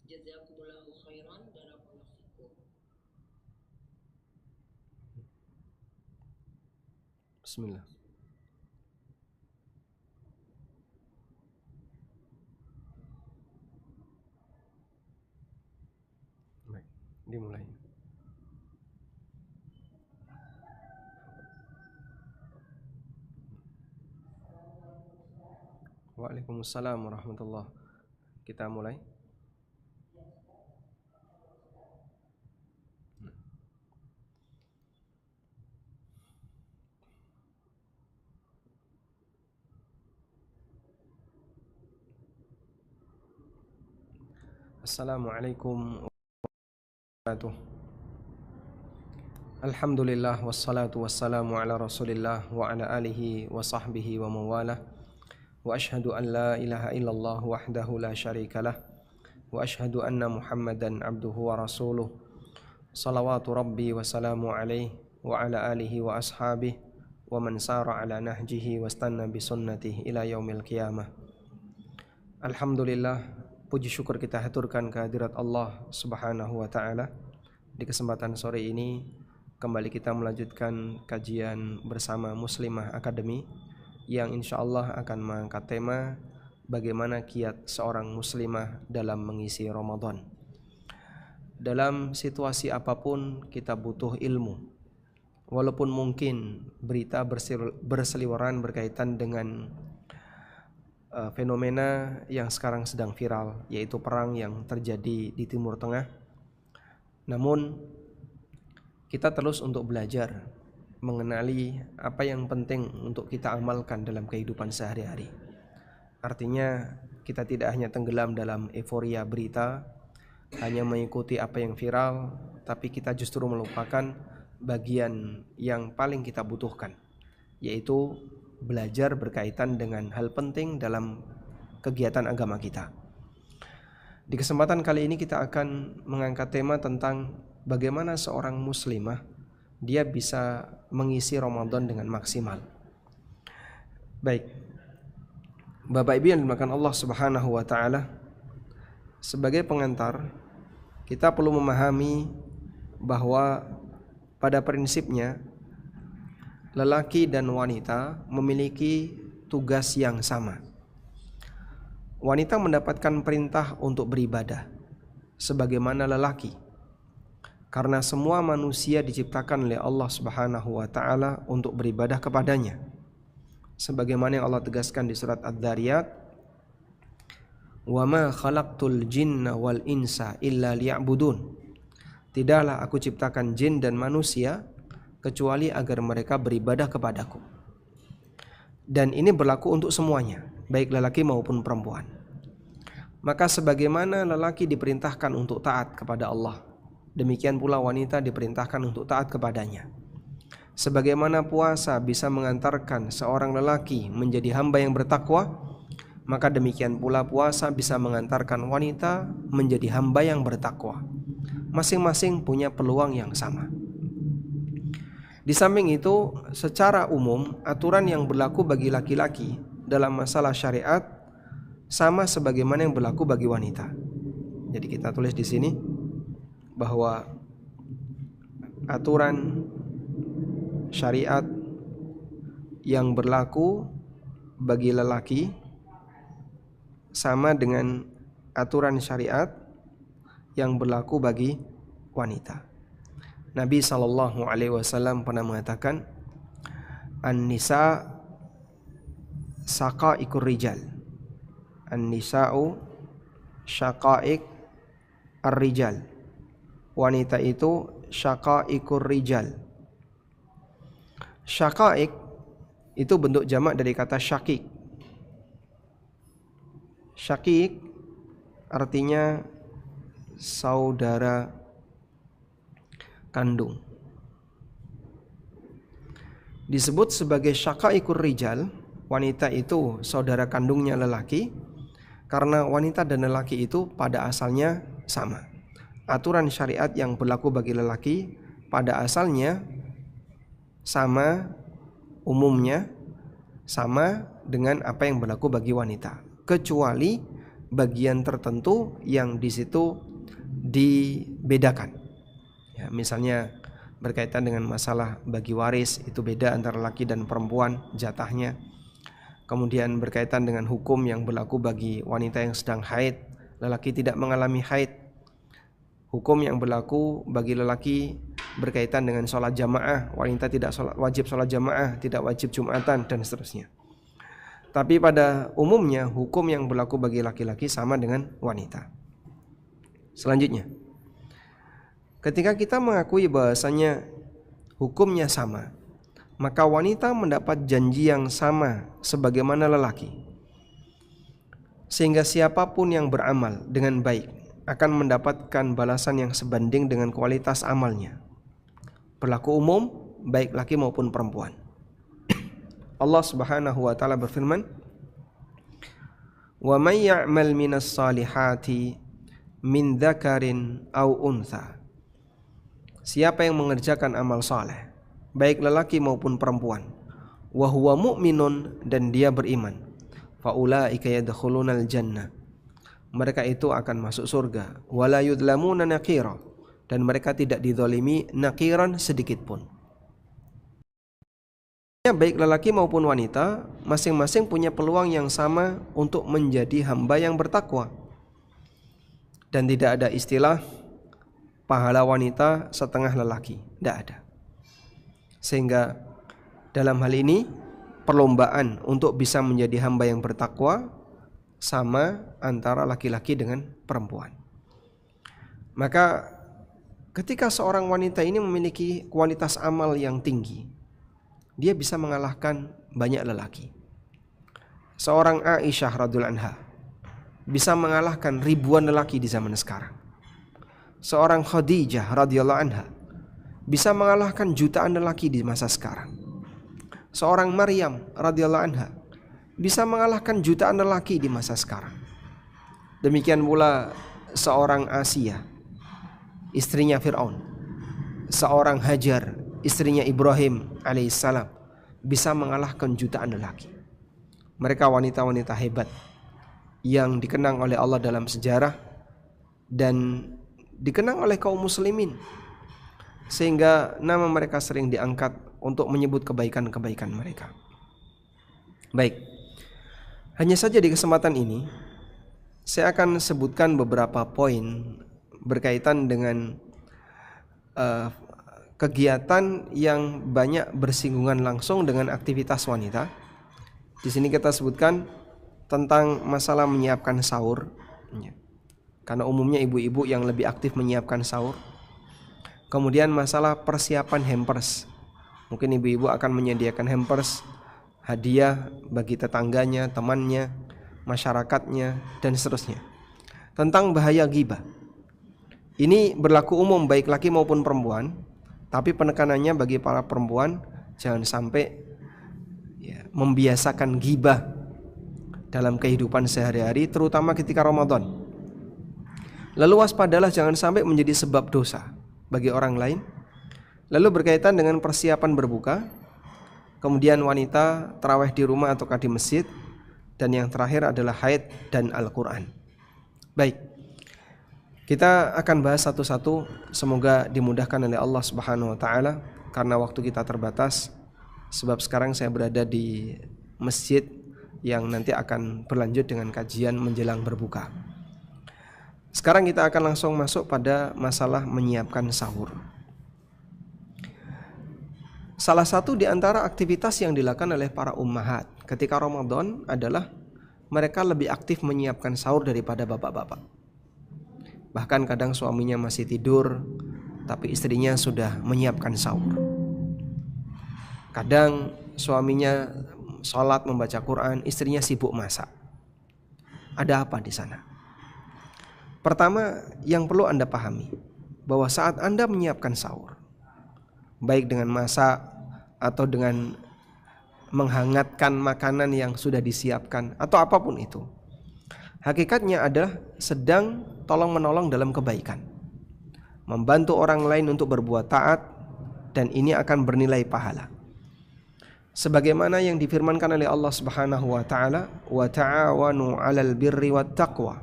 Jazakumullahu khairan barakallahu fikum. Bismillah. Baik, dimulai. Waalaikumsalam warahmatullah. Kita mulai. Assalamualaikum warahmatullahi wabarakatuh. Alhamdulillah wassalatu wassalamu ala Rasulillah wa ala alihi wa sahbihi wa mawalah. Wa ashhadu an la ilaha illallah wahdahu la syarikalah wa ashhadu anna Muhammadan abduhu wa rasuluh. Salawatu rabbi wa salamu alaihi wa ala alihi wa ashabihi wa man sara ala nahjihi wa istanna bi sunnatihi ila yaumil qiyamah. Alhamdulillah, puji syukur kita haturkan kehadirat Allah Subhanahu wa taala. Di kesempatan sore ini kembali kita melanjutkan kajian bersama Muslimah Academy yang insya Allah akan mengangkat tema bagaimana kiat seorang muslimah dalam mengisi Ramadan. Dalam situasi apapun kita butuh ilmu. Walaupun mungkin berita berseliweran berkaitan dengan fenomena yang sekarang sedang viral, yaitu perang yang terjadi di Timur Tengah. Namun kita terus untuk belajar mengenali apa yang penting untuk kita amalkan dalam kehidupan sehari-hari. Artinya kita tidak hanya tenggelam dalam euforia berita, hanya mengikuti apa yang viral, tapi kita justru melupakan bagian yang paling kita butuhkan, yaitu belajar berkaitan dengan hal penting dalam kegiatan agama kita. Di kesempatan kali ini kita akan mengangkat tema tentang bagaimana seorang muslimah dia bisa mengisi Ramadan dengan maksimal. Baik, Bapak Ibu yang dimuliakan Allah Subhanahu wa taala, sebagai pengantar kita perlu memahami bahwa pada prinsipnya lelaki dan wanita memiliki tugas yang sama. Wanita mendapatkan perintah untuk beribadah sebagaimana lelaki, karena semua manusia diciptakan oleh Allah Subhanahu wa taala untuk beribadah kepadanya. Sebagaimana yang Allah tegaskan di surat Adz-Dzariyat, "Wa ma khalaqtul jinna wal insa illa liya'budun." Tidaklah aku ciptakan jin dan manusia kecuali agar mereka beribadah kepadaku. Dan ini berlaku untuk semuanya, baik lelaki maupun perempuan. Maka sebagaimana lelaki diperintahkan untuk taat kepada Allah, demikian pula wanita diperintahkan untuk taat kepadanya. Sebagaimana puasa bisa mengantarkan seorang lelaki menjadi hamba yang bertakwa, maka demikian pula puasa bisa mengantarkan wanita menjadi hamba yang bertakwa. Masing-masing punya peluang yang sama. Di samping itu, secara umum aturan yang berlaku bagi laki-laki dalam masalah syariat sama sebagaimana yang berlaku bagi wanita. Jadi kita tulis di sini bahwa aturan syariat yang berlaku bagi lelaki sama dengan aturan syariat yang berlaku bagi wanita. Nabi SAW pernah mengatakan, An-nisa saqaiqur rijal. An-nisa'u syaqaiq ar-rijal. Wanita itu syaqaiqur rijal. Syaqaiq itu bentuk jamak dari kata syaqiq. Syaqiq artinya saudara kandung. Disebut sebagai syaqaiqur rijal, wanita itu saudara kandungnya lelaki, karena wanita dan lelaki itu pada asalnya sama. Aturan syariat yang berlaku bagi lelaki pada asalnya sama, umumnya sama dengan apa yang berlaku bagi wanita, kecuali bagian tertentu yang di situ dibedakan. Ya, misalnya berkaitan dengan masalah bagi waris, itu beda antara laki dan perempuan jatahnya. Kemudian berkaitan dengan hukum yang berlaku bagi wanita yang sedang haid, lelaki tidak mengalami haid. Hukum yang berlaku bagi lelaki berkaitan dengan sholat jamaah, wanita tidak wajib sholat jamaah, tidak wajib jumatan, dan seterusnya. Tapi pada umumnya hukum yang berlaku bagi laki-laki sama dengan wanita. Selanjutnya, ketika kita mengakui bahwasanya hukumnya sama, maka wanita mendapat janji yang sama sebagaimana lelaki. Sehingga siapapun yang beramal dengan baik akan mendapatkan balasan yang sebanding dengan kualitas amalnya. Berlaku umum, baik laki maupun perempuan. Allah Subhanahu wa taala berfirman, "Wa may ya'mal minas salihati min dzakarin aw untha." Siapa yang mengerjakan amal saleh, baik lelaki maupun perempuan, wa huwa mu'minun, dan dia beriman, fa ulaika yadkhulunal jannah. Mereka itu akan masuk surga, wala yudlamuna naqira, dan mereka tidak dizalimi naqiran sedikit pun. Baik lelaki maupun wanita masing-masing punya peluang yang sama untuk menjadi hamba yang bertakwa. Dan tidak ada istilah pahala wanita setengah lelaki, tidak ada. Sehingga dalam hal ini perlombaan untuk bisa menjadi hamba yang bertakwa sama antara laki-laki dengan perempuan. Maka ketika seorang wanita ini memiliki kualitas amal yang tinggi, dia bisa mengalahkan banyak lelaki. Seorang Aisyah radhiyallahu anha bisa mengalahkan ribuan lelaki di zaman sekarang. Seorang Khadijah radhiyallahu anha bisa mengalahkan jutaan lelaki di masa sekarang. Seorang Maryam radhiyallahu anha bisa mengalahkan jutaan lelaki di masa sekarang. Demikian pula seorang Asia, istrinya Fir'aun. Seorang Hajar, istrinya Ibrahim alaihissalam, bisa mengalahkan jutaan lelaki. Mereka wanita-wanita hebat yang dikenang oleh Allah dalam sejarah dan dikenang oleh kaum muslimin, sehingga nama mereka sering diangkat untuk menyebut kebaikan-kebaikan mereka. Baik, hanya saja di kesempatan ini saya akan sebutkan beberapa poin berkaitan dengan kegiatan yang banyak bersinggungan langsung dengan aktivitas wanita. Di sini kita sebutkan tentang masalah menyiapkan sahur, karena umumnya ibu-ibu yang lebih aktif menyiapkan sahur. Kemudian masalah persiapan hampers, mungkin ibu-ibu akan menyediakan hampers hadiah bagi tetangganya, temannya, masyarakatnya, dan seterusnya. Tentang bahaya ghibah, ini berlaku umum baik laki maupun perempuan, tapi penekanannya bagi para perempuan jangan sampai membiasakan ghibah dalam kehidupan sehari-hari, terutama ketika Ramadan. Lalu waspadalah jangan sampai menjadi sebab dosa bagi orang lain. Lalu berkaitan dengan persiapan berbuka, kemudian wanita tarawih di rumah ataukah di masjid, dan yang terakhir adalah haid dan Al-Quran. Baik, kita akan bahas satu-satu, semoga dimudahkan oleh Allah Subhanahu wa taala karena waktu kita terbatas. Sebab sekarang saya berada di masjid yang nanti akan berlanjut dengan kajian menjelang berbuka. Sekarang kita akan langsung masuk pada masalah menyiapkan sahur. Salah satu di antara aktivitas yang dilakukan oleh para ummahat ketika Ramadan adalah mereka lebih aktif menyiapkan sahur daripada bapak-bapak. Bahkan kadang suaminya masih tidur, tapi istrinya sudah menyiapkan sahur. Kadang suaminya sholat membaca Quran, istrinya sibuk masak. Ada apa di sana? Pertama, yang perlu Anda pahami bahwa saat Anda menyiapkan sahur, baik dengan masak atau dengan menghangatkan makanan yang sudah disiapkan atau apapun itu, hakikatnya adalah sedang tolong-menolong dalam kebaikan, membantu orang lain untuk berbuat taat, dan ini akan bernilai pahala. sebagaimana yang difirmankan oleh Allah Subhanahu wa taala, "Wa ta'awanu 'alal birri wat taqwa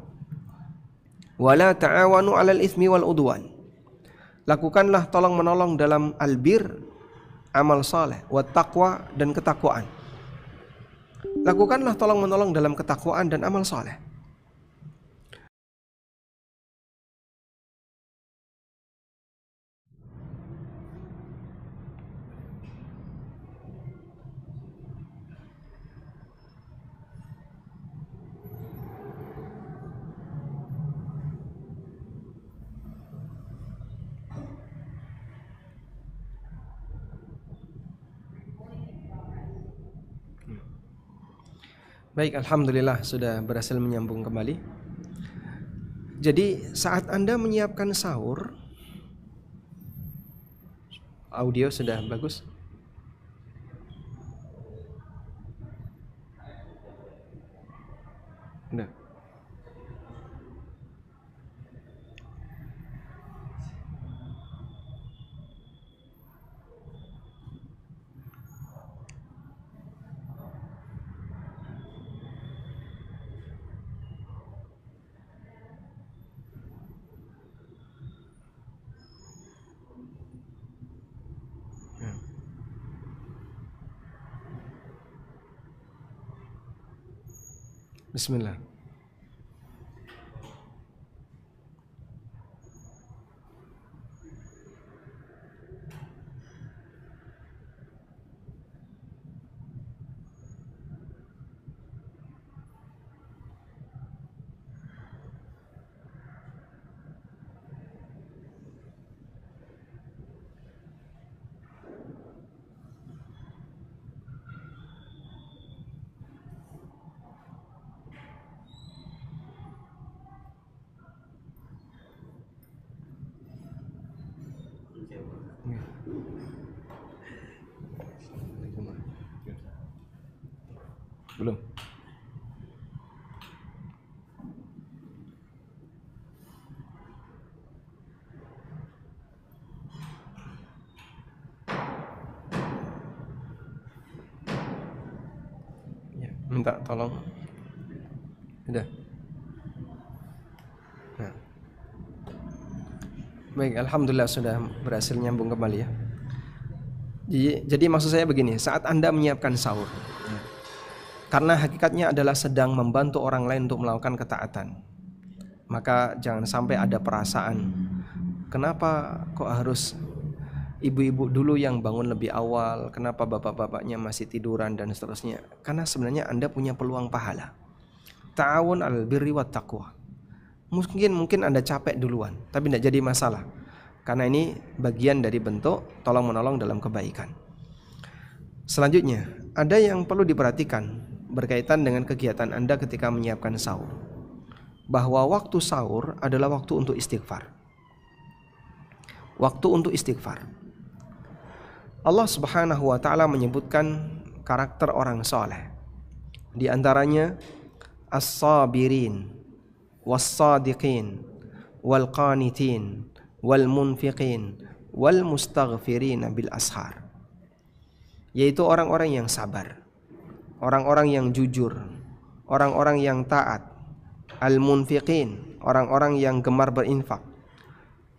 wa la ta'awanu 'alal itsmi wal udwan." Lakukanlah tolong-menolong dalam albir, amal saleh, wat taqwa, dan ketakwaan. Lakukanlah tolong-menolong dalam ketakwaan dan amal saleh. Baik, alhamdulillah sudah berhasil menyambung kembali. Jadi saat Anda menyiapkan sahur, audio sudah bagus? Udah. Bismillah. Belum. Ya, minta tolong. Udah. Nah. Baik, alhamdulillah sudah berhasil nyambung kembali ya. Jadi maksud saya begini, saat Anda menyiapkan sahur, karena hakikatnya adalah sedang membantu orang lain untuk melakukan ketaatan, maka jangan sampai ada perasaan, kenapa kok harus ibu-ibu dulu yang bangun lebih awal, kenapa bapak-bapaknya masih tiduran dan seterusnya. Karena sebenarnya Anda punya peluang pahala. Ta'awun 'alal birri wat taqwa. Mungkin Anda capek duluan, tapi tidak jadi masalah. Karena ini bagian dari bentuk tolong-menolong dalam kebaikan. Selanjutnya, ada yang perlu diperhatikan berkaitan dengan kegiatan Anda ketika menyiapkan sahur, bahwa waktu sahur adalah waktu untuk istighfar. Waktu untuk istighfar. Allah Subhanahu wa taala menyebutkan karakter orang soleh. Di antaranya as-sabirin, was-sadiqin, wal-qanitin, wal-munfiqin, wal-mustaghfirin bil ashar. Yaitu orang-orang yang sabar, orang-orang yang jujur, orang-orang yang taat, al-munfiqin, orang-orang yang gemar berinfak.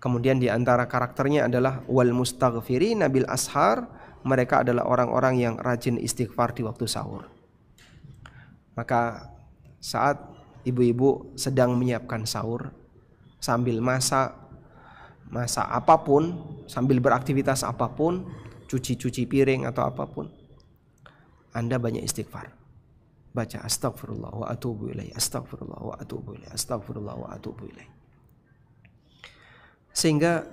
Kemudian di antara karakternya adalah wal mustaghfirina bil ashar, mereka adalah orang-orang yang rajin istighfar di waktu sahur. Maka saat ibu-ibu sedang menyiapkan sahur, sambil masak apapun, sambil beraktivitas apapun, cuci piring atau apapun, Anda banyak istighfar. Baca astagfirullah wa atubu ilaih, astagfirullah wa atubu ilaih, astagfirullah wa atubu ilaih. Sehingga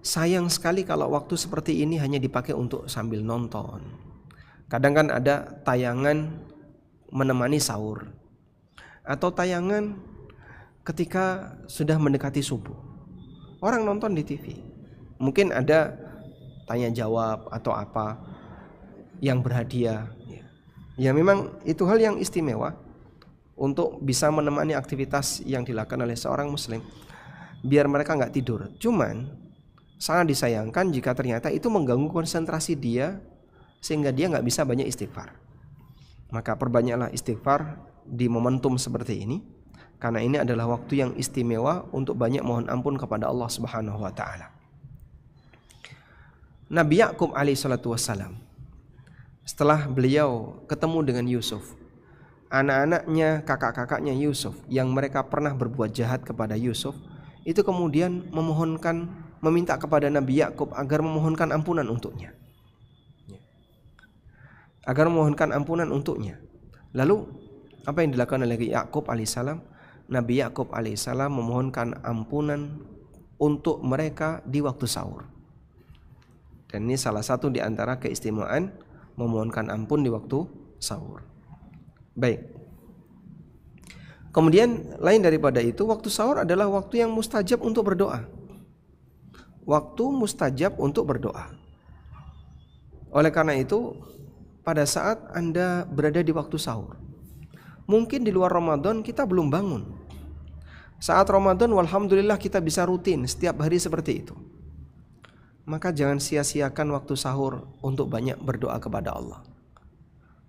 sayang sekali kalau waktu seperti ini hanya dipakai untuk sambil nonton. Kadang kan ada tayangan menemani sahur, atau tayangan ketika sudah mendekati subuh. Orang nonton di TV, mungkin ada tanya jawab atau apa yang berhadiah. Ya memang itu hal yang istimewa untuk bisa menemani aktivitas yang dilakukan oleh seorang muslim, biar mereka nggak tidur. Cuman sangat disayangkan jika ternyata itu mengganggu konsentrasi dia sehingga dia nggak bisa banyak istighfar. Maka perbanyaklah istighfar di momentum seperti ini, karena ini adalah waktu yang istimewa untuk banyak mohon ampun kepada Allah Subhanahu wa taala. Nabi Yakub alaihi salatu wassalam, setelah beliau ketemu dengan Yusuf, anak-anaknya, kakak-kakaknya Yusuf yang mereka pernah berbuat jahat kepada Yusuf, itu kemudian meminta kepada Nabi Yakub agar memohonkan ampunan untuknya. Lalu apa yang dilakukan oleh Yakub alaihissalam? Nabi Yakub alaihissalam memohonkan ampunan untuk mereka di waktu sahur. Dan ini salah satu di antara keistimewaan memohonkan ampun di waktu sahur. Baik. Kemudian lain daripada itu, waktu sahur adalah waktu yang mustajab untuk berdoa. Waktu mustajab untuk berdoa. Oleh karena itu, pada saat Anda berada di waktu sahur, mungkin di luar Ramadan kita belum bangun. Saat Ramadan, walhamdulillah kita bisa rutin setiap hari seperti itu. Maka jangan sia-siakan waktu sahur untuk banyak berdoa kepada Allah.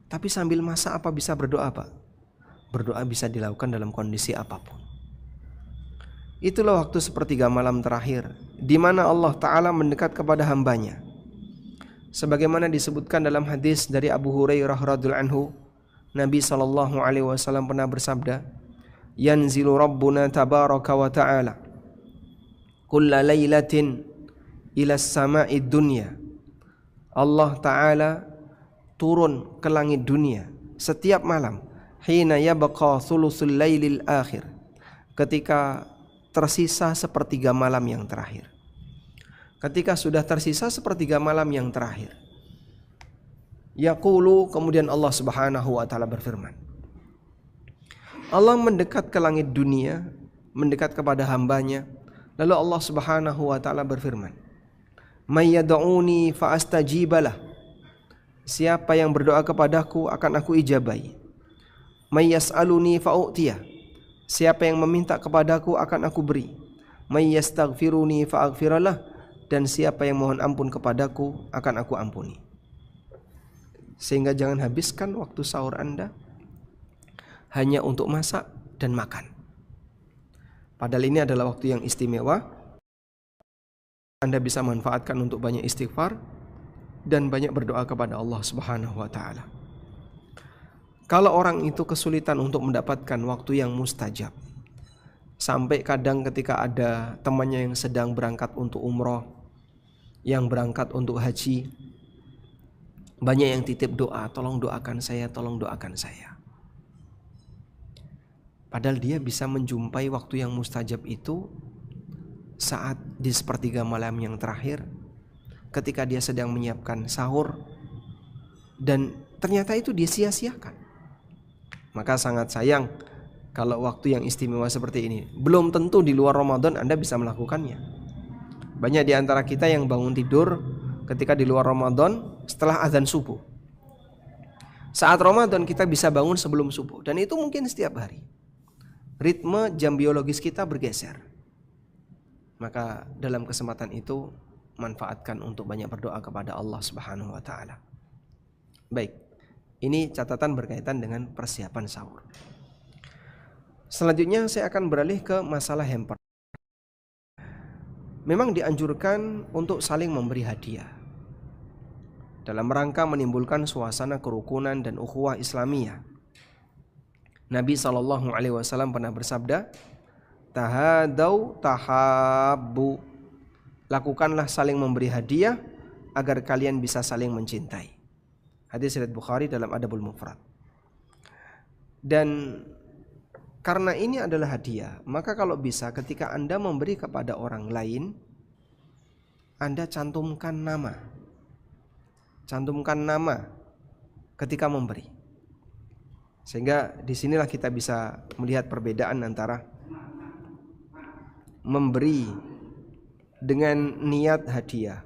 Tapi sambil masak apa bisa berdoa, Pak? Berdoa bisa dilakukan dalam kondisi apapun. Itulah waktu sepertiga malam terakhir, di mana Allah Ta'ala mendekat kepada hambanya. Sebagaimana disebutkan dalam hadis dari Abu Hurairah radhiyallahu anhu, Nabi SAW pernah bersabda, yanzilu Rabbuna tabaraka wa ta'ala kulla laylatin ila sama'id dunya. Allah Ta'ala turun ke langit dunia setiap malam, hina yabqa thuluthul lailil akhir, ketika tersisa sepertiga malam yang terakhir. Ketika sudah tersisa sepertiga malam yang terakhir, yaqulu, kemudian Allah Subhanahu wa taala berfirman. Allah mendekat ke langit dunia, mendekat kepada hambanya. Lalu Allah Subhanahu wa taala berfirman, may yad'uni fa astajibalah. Siapa yang berdoa kepadaku akan aku ijabahi. May yas'aluni fa u'tiyah. Siapa yang meminta kepadaku akan aku beri. May yastaghfiruni fa aghfiralah. Dan siapa yang mohon ampun kepadaku akan aku ampuni. Sehingga jangan habiskan waktu sahur Anda hanya untuk masak dan makan. Padahal ini adalah waktu yang istimewa. Anda bisa manfaatkan untuk banyak istighfar dan banyak berdoa kepada Allah Subhanahu wa taala. Kalau orang itu kesulitan untuk mendapatkan waktu yang mustajab, sampai kadang ketika ada temannya yang sedang berangkat untuk umroh, yang berangkat untuk haji, banyak yang titip doa, tolong doakan saya, tolong doakan saya. Padahal dia bisa menjumpai waktu yang mustajab itu saat di sepertiga malam yang terakhir, ketika dia sedang menyiapkan sahur, dan ternyata itu dia sia-siakan. Maka sangat sayang kalau waktu yang istimewa seperti ini. Belum tentu di luar Ramadan Anda bisa melakukannya. Banyak di antara kita yang bangun tidur ketika di luar Ramadan setelah azan subuh. Saat Ramadan kita bisa bangun sebelum subuh, dan itu mungkin setiap hari. Ritme jam biologis kita bergeser. Maka dalam kesempatan itu manfaatkan untuk banyak berdoa kepada Allah Subhanahu wa taala. Baik. Ini catatan berkaitan dengan persiapan sahur. Selanjutnya saya akan beralih ke masalah hamper. Memang dianjurkan untuk saling memberi hadiah dalam rangka menimbulkan suasana kerukunan dan ukhuwah Islamiyah. Nabi SAW pernah bersabda, tahadau tahabbu. Lakukanlah saling memberi hadiah agar kalian bisa saling mencintai. Hadis riwayat Bukhari dalam Adabul Mufrad. Dan karena ini adalah hadiah, maka kalau bisa ketika Anda memberi kepada orang lain, Anda cantumkan nama. Cantumkan nama ketika memberi. Sehingga disinilah kita bisa melihat perbedaan antara memberi dengan niat hadiah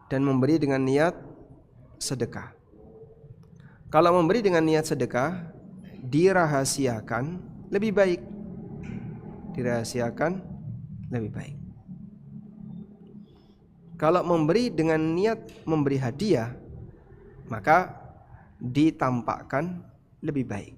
dan memberi dengan niat sedekah. Kalau memberi dengan niat sedekah, dirahasiakan lebih baik. Dirahasiakan lebih baik. Kalau memberi dengan niat memberi hadiah, maka ditampakkan lebih baik.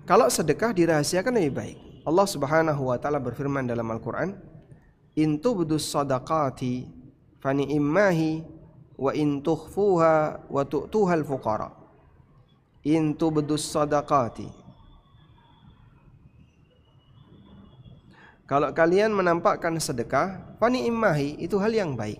Kalau sedekah dirahasiakan lebih baik. Allah Subhanahu wa taala berfirman dalam Al-Qur'an, "In tubdus shadaqati fa ni'mahi wa in tukhfuha wa tu'tuhal fuqara." In tubdus shadaqati. Kalau kalian menampakkan sedekah, fa ni'mahi, itu hal yang baik.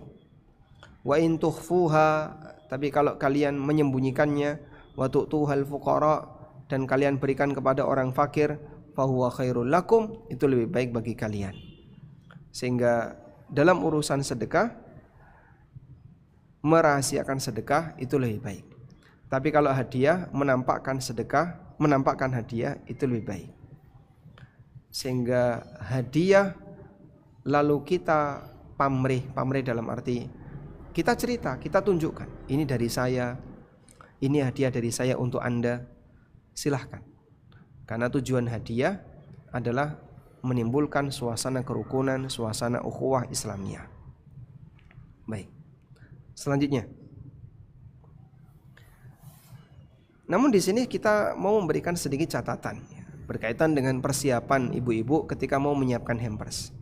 Wa in tukhfuha, tapi kalau kalian menyembunyikannya, wa tu'tuhal fuqara, dan kalian berikan kepada orang fakir, fahuwa khairul lakum, itu lebih baik bagi kalian. Sehingga dalam urusan sedekah, merahasiakan sedekah itu lebih baik. Tapi kalau hadiah, menampakkan sedekah, menampakkan hadiah itu lebih baik. Sehingga hadiah lalu kita pamrih dalam arti kita cerita, kita tunjukkan, ini dari saya, ini hadiah dari saya untuk Anda. Silahkan. Karena tujuan hadiah adalah menimbulkan suasana kerukunan, suasana ukhuwah Islamiyah. Baik. Selanjutnya. Namun di sini kita mau memberikan sedikit catatan berkaitan dengan persiapan ibu-ibu ketika mau menyiapkan hampers.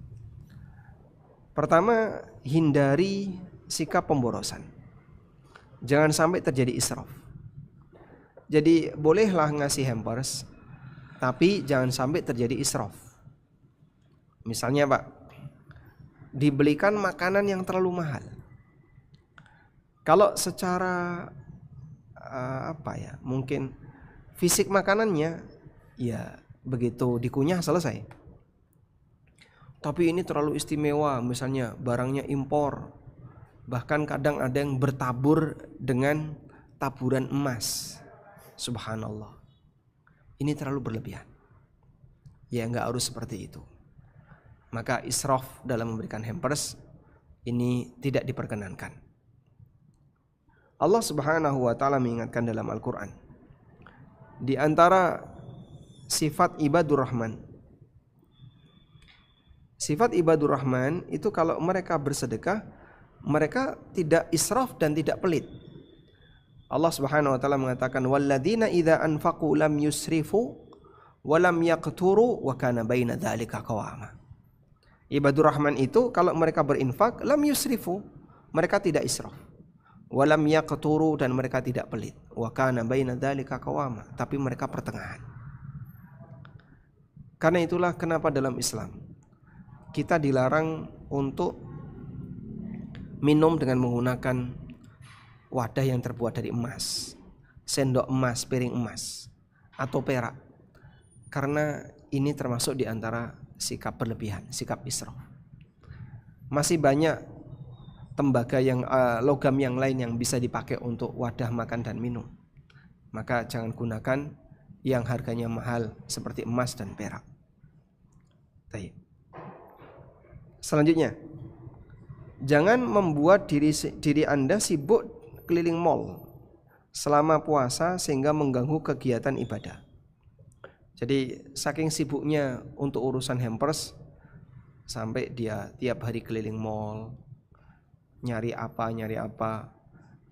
Pertama, hindari sikap pemborosan. Jangan sampai terjadi israf. Jadi bolehlah ngasih hampers, tapi jangan sampai terjadi israf. Misalnya Pak, dibelikan makanan yang terlalu mahal. Kalau secara mungkin fisik makanannya ya begitu dikunyah selesai. Tapi ini terlalu istimewa, misalnya barangnya impor. Bahkan kadang ada yang bertabur dengan taburan emas. Subhanallah, ini terlalu berlebihan. Ya enggak harus seperti itu. Maka israf dalam memberikan hampers ini tidak diperkenankan. Allah Subhanahu wa taala mengingatkan dalam Al-Qur'an, di antara sifat ibadur rahman. Sifat ibadur rahman itu kalau mereka bersedekah, mereka tidak israf dan tidak pelit. Allah Subhanahu wa taala mengatakan, walladzina idza anfaqu lam yusrifu wa lam yaqturu wa kana baina dzalika qawama. Ibadur rahman itu kalau mereka berinfak, lam yusrifu, mereka tidak israf. Wa lam yaqturu, dan mereka tidak pelit. Wa kana baina dzalika qawama, tapi mereka pertengahan. Karena itulah kenapa dalam Islam kita dilarang untuk minum dengan menggunakan wadah yang terbuat dari emas, sendok emas, piring emas, atau perak. Karena ini termasuk di antara sikap berlebihan, sikap israf. Masih banyak tembaga yang logam yang lain yang bisa dipakai untuk wadah makan dan minum. Maka jangan gunakan yang harganya mahal seperti emas dan perak. Baik. Selanjutnya, jangan membuat diri Anda sibuk keliling mall selama puasa sehingga mengganggu kegiatan ibadah. Jadi saking sibuknya untuk urusan hampers sampai dia tiap hari keliling mall, nyari apa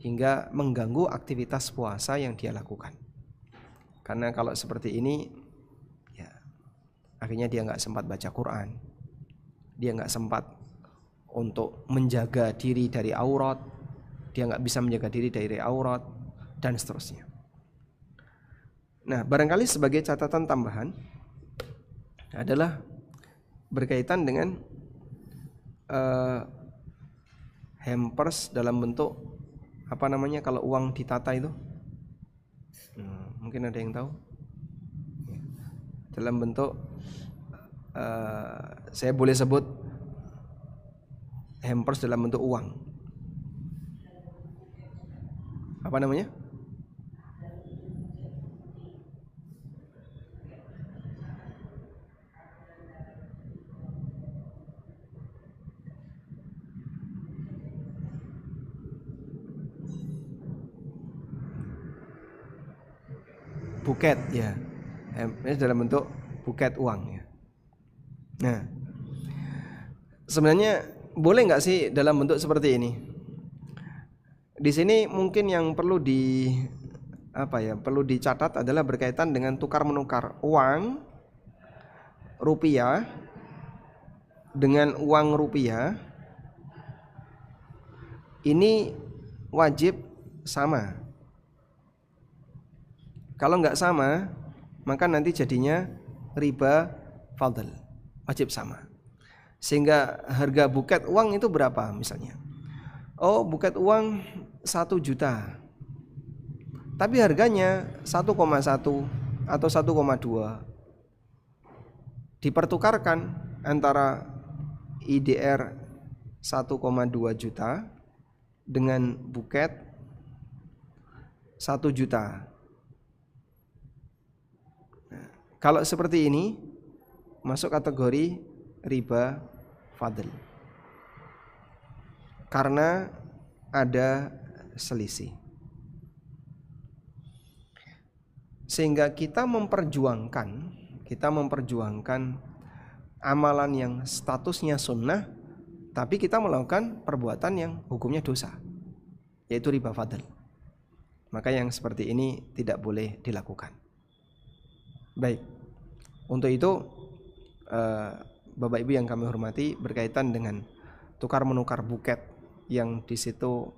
hingga mengganggu aktivitas puasa yang dia lakukan. Karena kalau seperti ini ya akhirnya dia nggak sempat baca Quran, dia nggak sempat untuk menjaga diri dari aurat, dia nggak bisa menjaga diri dari aurat, dan seterusnya. Nah, barangkali sebagai catatan tambahan adalah berkaitan dengan hampers dalam bentuk kalau uang ditata itu. Mungkin ada yang tahu? Dalam bentuk saya boleh sebut hampers dalam bentuk uang. Apa namanya? Buket ya. Dalam bentuk buket uang ya. Nah, Sebenarnya boleh nggak sih dalam bentuk seperti ini? Di sini mungkin yang perlu perlu dicatat adalah berkaitan dengan tukar menukar uang rupiah dengan uang rupiah. Ini wajib sama. Kalau nggak sama, maka nanti jadinya riba fadl, wajib sama. Sehingga harga buket uang itu berapa misalnya? Oh, buket uang 1 juta, tapi harganya 1,1 atau 1,2. Dipertukarkan antara IDR 1,2 juta dengan buket 1 juta. Nah, kalau seperti ini masuk kategori riba fadl, karena ada selisih. Sehingga kita memperjuangkan amalan yang statusnya sunnah, tapi kita melakukan perbuatan yang hukumnya dosa, yaitu riba fadl. Maka yang seperti ini tidak boleh dilakukan. Baik, untuk itu Bapak Ibu yang kami hormati, berkaitan dengan tukar menukar buket yang di situ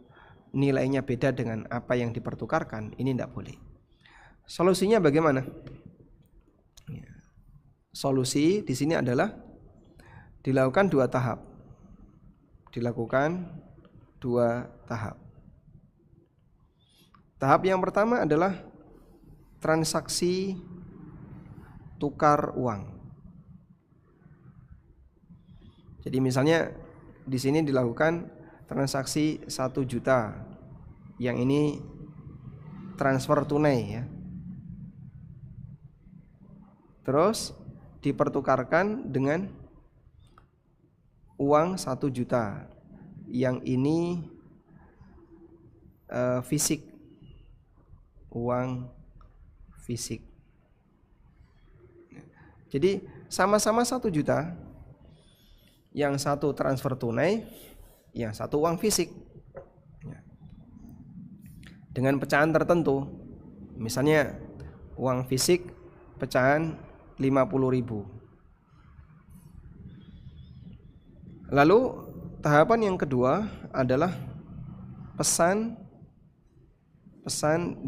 nilainya beda dengan apa yang dipertukarkan, ini tidak boleh. Solusinya bagaimana? Solusi di sini adalah dilakukan 2 tahap. Tahap yang pertama adalah transaksi tukar uang. Jadi misalnya di sini dilakukan transaksi 1 juta, yang ini transfer tunai ya. Terus dipertukarkan dengan uang 1 juta, yang ini fisik, uang fisik. Jadi sama-sama 1 juta, yang satu transfer tunai, yang satu uang fisik, dengan pecahan tertentu. Misalnya uang fisik pecahan 50.000. Lalu tahapan yang kedua adalah pesan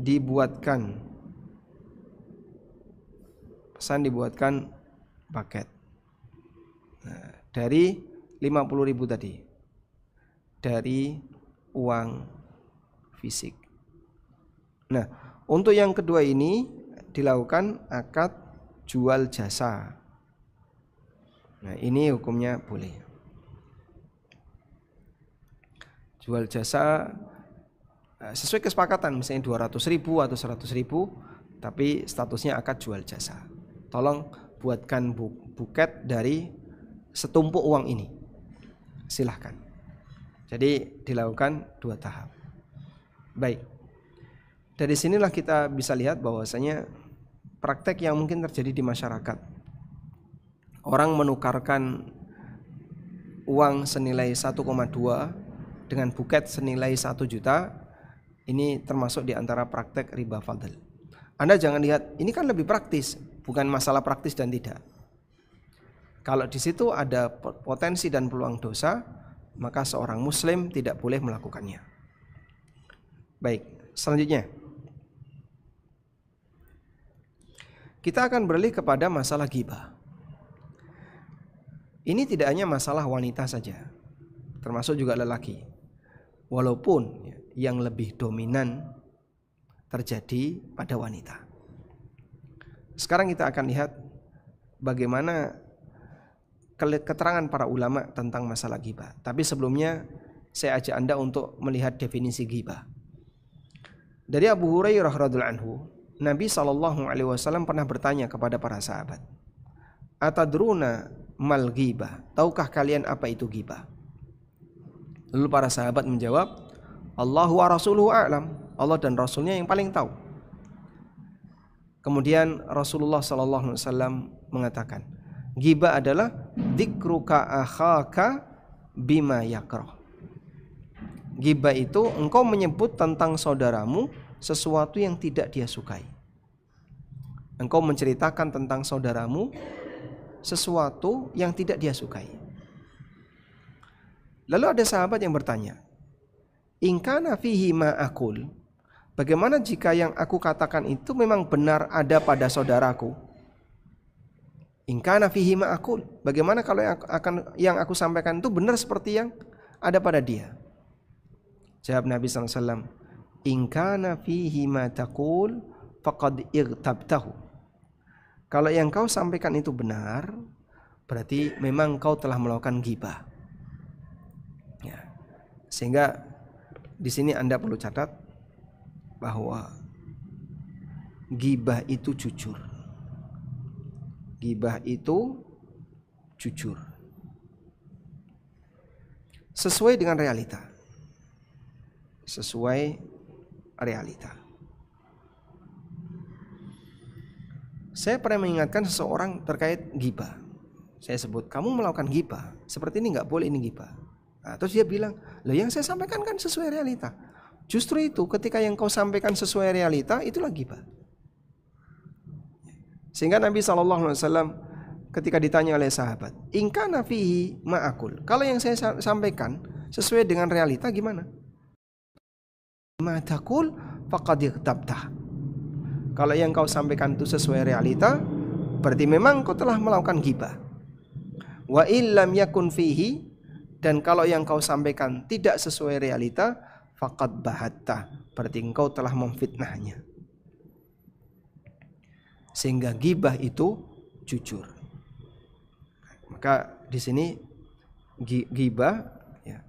dibuatkan paket. Nah, dari 50.000 tadi, dari uang fisik. Nah, untuk yang kedua ini dilakukan akad jual jasa. Nah, ini hukumnya boleh. Jual jasa sesuai kesepakatan, misalnya 200.000 atau 100.000, tapi statusnya akad jual jasa. Tolong buatkan buket dari setumpuk uang ini, silahkan. Jadi dilakukan 2 tahap. Baik, dari sinilah kita bisa lihat bahwasanya praktek yang mungkin terjadi di masyarakat, orang menukarkan uang senilai 1,2 dengan buket senilai 1 juta, ini termasuk di antara praktek riba fadl. Anda jangan lihat ini kan lebih praktis, bukan masalah praktis dan tidak. Kalau di situ ada potensi dan peluang dosa, maka seorang muslim tidak boleh melakukannya. Baik, selanjutnya kita akan beralih kepada masalah ghibah. Ini tidak hanya masalah wanita saja, termasuk juga lelaki. Walaupun yang lebih dominan terjadi pada wanita. Sekarang kita akan lihat bagaimana keterangan para ulama tentang masalah ghibah. Tapi sebelumnya saya ajak Anda untuk melihat definisi ghibah. Dari Abu Hurairah radhiyallahu anhu, Nabi SAW pernah bertanya kepada para sahabat, "Atadruna mal ghibah?" Tahukah kalian apa itu ghibah? Lalu para sahabat menjawab, "Allahu wa rasuluhu a'lam." Allah dan Rasulnya yang paling tahu. Kemudian Rasulullah SAW mengatakan, ghibah adalah dzikruka akhaka bima yakrah. Ghibah itu engkau menyebut tentang saudaramu sesuatu yang tidak dia sukai. Engkau menceritakan tentang saudaramu sesuatu yang tidak dia sukai. Lalu ada sahabat yang bertanya, in kana fihi ma aqul, bagaimana jika yang aku katakan itu memang benar ada pada saudaraku? In kana fihi ma aqul, bagaimana kalau yang aku sampaikan itu benar seperti yang ada pada dia? Jawab Nabi SAW, in kana fihi ma taqul faqad irtabtahu. Kalau yang kau sampaikan itu benar, berarti memang kau telah melakukan ghibah. Ya. Sehingga di sini Anda perlu catat bahwa ghibah itu jujur. Ghibah itu jujur. Sesuai dengan realita. Sesuai realita. Saya pernah mengingatkan seseorang terkait ghibah. Saya sebut, kamu melakukan ghibah, seperti ini nggak boleh, ini ghibah. Nah, terus dia bilang, loh yang saya sampaikan kan sesuai realita. Justru itu, ketika yang kau sampaikan sesuai realita, itulah ghibah. Sehingga Nabi SAW ketika ditanya oleh sahabat, in kana fihi ma aqul, kalau yang saya sampaikan sesuai dengan realita gimana? Ma taqul faqad irtabtah. Kalau yang kau sampaikan itu sesuai realita, berarti memang kau telah melakukan ghibah. Wa illam yakun fihi, dan kalau yang kau sampaikan tidak sesuai realita, faqad bahatta, berarti engkau telah memfitnahnya. Sehingga ghibah itu jujur. Maka di sini ghibah ya,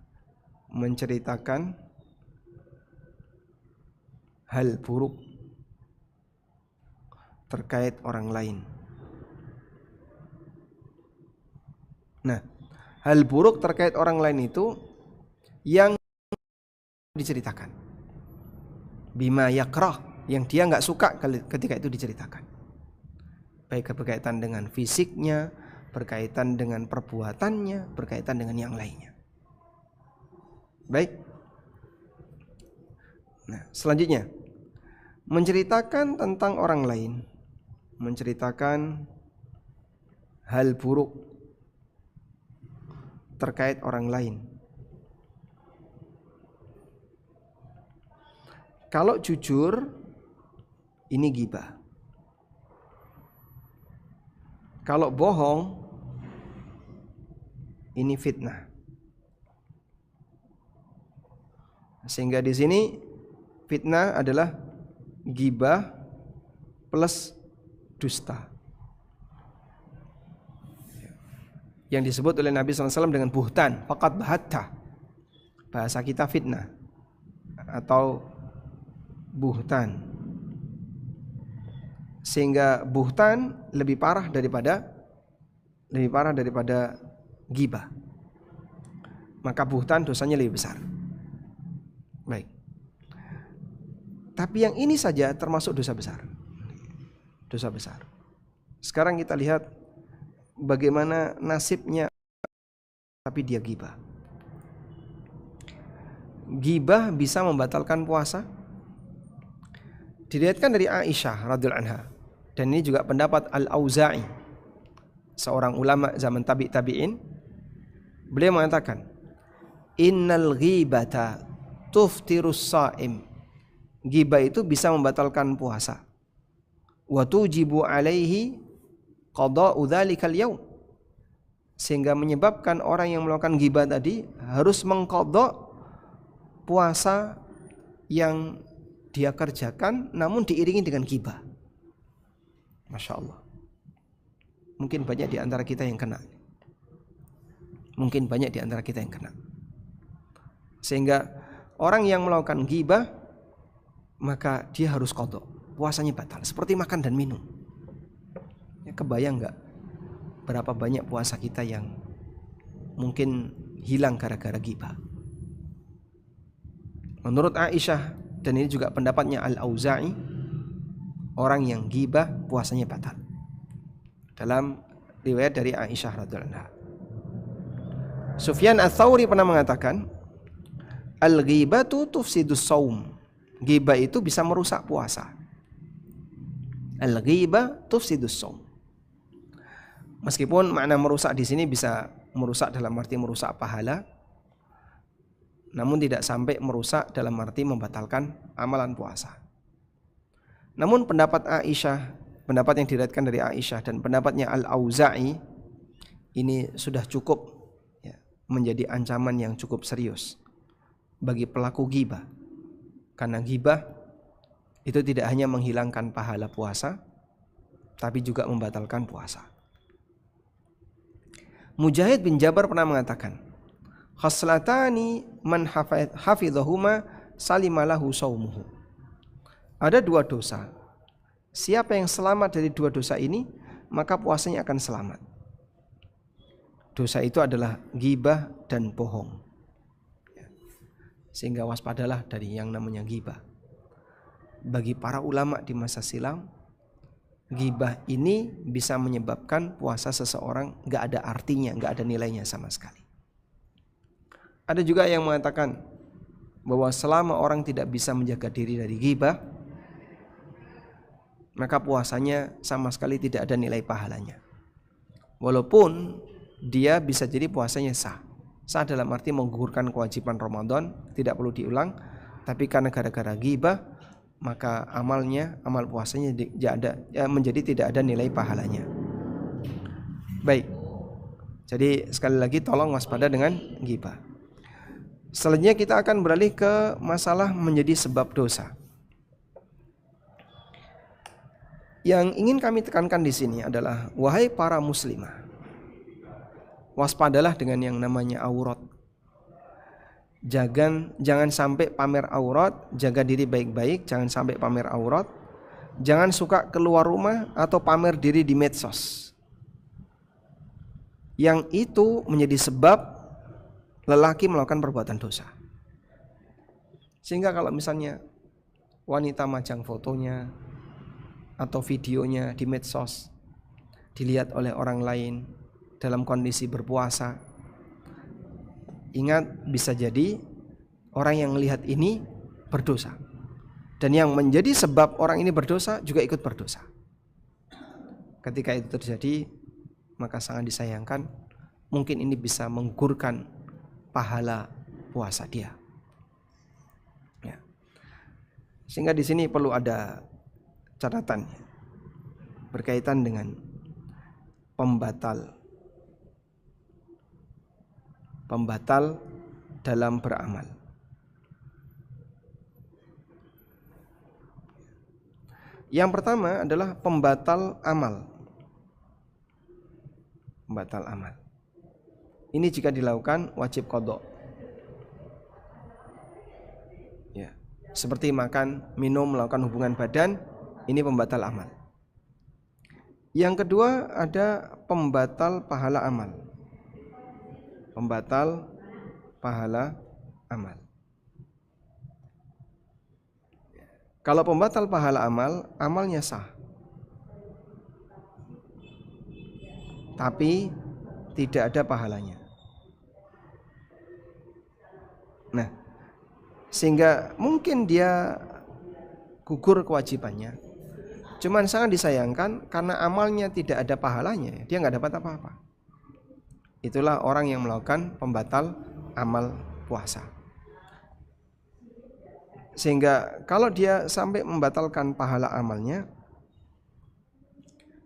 menceritakan hal buruk terkait orang lain. Nah, hal buruk terkait orang lain itu yang diceritakan. Bima yakrah, yang dia nggak suka ketika itu diceritakan. Baik berkaitan dengan fisiknya, berkaitan dengan perbuatannya, berkaitan dengan yang lainnya. Baik. Nah, selanjutnya menceritakan tentang orang lain, menceritakan hal buruk terkait orang lain. Kalau jujur, ini ghibah. Kalau bohong, ini fitnah. Sehingga di sini fitnah adalah ghibah plus dusta. Yang disebut oleh Nabi SAW dengan buhtan, faqad bahatta. Bahasa kita fitnah atau buhtan. Sehingga buhtan lebih parah daripada ghibah. Maka buhtan dosanya lebih besar. Baik. Tapi yang ini saja termasuk dosa besar. Dosa besar. Sekarang kita lihat bagaimana nasibnya tapi dia ghibah. Ghibah bisa membatalkan puasa. Diriwayatkan dari Aisyah radhiyallahu anha, dan ini juga pendapat Al-Auza'i, seorang ulama zaman tabi'in. Beliau mengatakan, innal ghibata tuftirus shaim. Ghibah itu bisa membatalkan puasa. Wa tujibu alaihi qada'u dzalikal yaum. Sehingga menyebabkan orang yang melakukan ghibah tadi harus mengqadha puasa yang dia kerjakan namun diiringi dengan ghibah. Masya Allah. Mungkin banyak di antara kita yang kena. Sehingga orang yang melakukan ghibah, maka dia harus qadha, puasanya batal, seperti makan dan minum. Ya, kebayang nggak berapa banyak puasa kita yang mungkin hilang gara-gara ghibah. Menurut Aisyah, dan ini juga pendapatnya Al-Auza'i, orang yang ghibah puasanya batal. Dalam riwayat dari Aisyah radhiyallahu anha. Sufyan Ats-Tsauri pernah mengatakan, al-ghibatu tufsidus shaum. Ghibah itu bisa merusak puasa. Al-ghibah tufsidus shaum. Meskipun makna merusak di sini bisa merusak dalam arti merusak pahala, namun tidak sampai merusak dalam arti membatalkan amalan puasa. Namun pendapat Aisyah, pendapat yang diriwayatkan dari Aisyah dan pendapatnya Al-Auza'i ini sudah cukup ya, menjadi ancaman yang cukup serius bagi pelaku ghibah. Karena ghibah itu tidak hanya menghilangkan pahala puasa, tapi juga membatalkan puasa. Mujahid bin Jabar pernah mengatakan, khaslatani man hafidhahuma salimalahu saumuhu. Ada dua dosa. Siapa yang selamat dari dua dosa ini, maka puasanya akan selamat. Dosa itu adalah ghibah dan bohong. Sehingga waspadalah dari yang namanya ghibah. Bagi para ulama di masa silam, ghibah ini bisa menyebabkan puasa seseorang gak ada artinya, gak ada nilainya sama sekali. Ada juga yang mengatakan bahwa selama orang tidak bisa menjaga diri dari ghibah, maka puasanya sama sekali tidak ada nilai pahalanya. Walaupun dia bisa jadi puasanya sah. Sah dalam arti menggugurkan kewajiban Ramadan, tidak perlu diulang. Tapi karena gara-gara ghibah, maka amal puasanya menjadi tidak ada nilai pahalanya. Baik. Jadi sekali lagi tolong waspada dengan ghibah. Selanjutnya kita akan beralih ke masalah menjadi sebab dosa. Yang ingin kami tekankan di sini adalah, wahai para muslimah, waspadalah dengan yang namanya aurat. Jangan sampai pamer aurat, jaga diri baik-baik, jangan sampai pamer aurat. Jangan suka keluar rumah atau pamer diri di medsos. Yang itu menjadi sebab lelaki melakukan perbuatan dosa. Sehingga kalau misalnya wanita majang fotonya atau videonya di medsos, dilihat oleh orang lain dalam kondisi berpuasa, ingat bisa jadi orang yang melihat ini berdosa. Dan yang menjadi sebab orang ini berdosa juga ikut berdosa. Ketika itu terjadi, maka sangat disayangkan, mungkin ini bisa menggugurkan pahala puasa dia. Ya. Sehingga di sini perlu ada catatan berkaitan dengan pembatal dalam beramal. Yang pertama adalah pembatal amal. Pembatal amal. Ini jika dilakukan wajib qadha. Ya, seperti makan, minum, melakukan hubungan badan, ini pembatal amal. Yang kedua ada pembatal pahala amal. Pembatal pahala amal. Kalau pembatal pahala amal, amalnya sah, tapi tidak ada pahalanya. Nah, sehingga mungkin dia gugur kewajibannya. Cuman sangat disayangkan karena amalnya tidak ada pahalanya, dia nggak dapat apa-apa. Itulah orang yang melakukan pembatal amal puasa. Sehingga kalau dia sampai membatalkan pahala amalnya,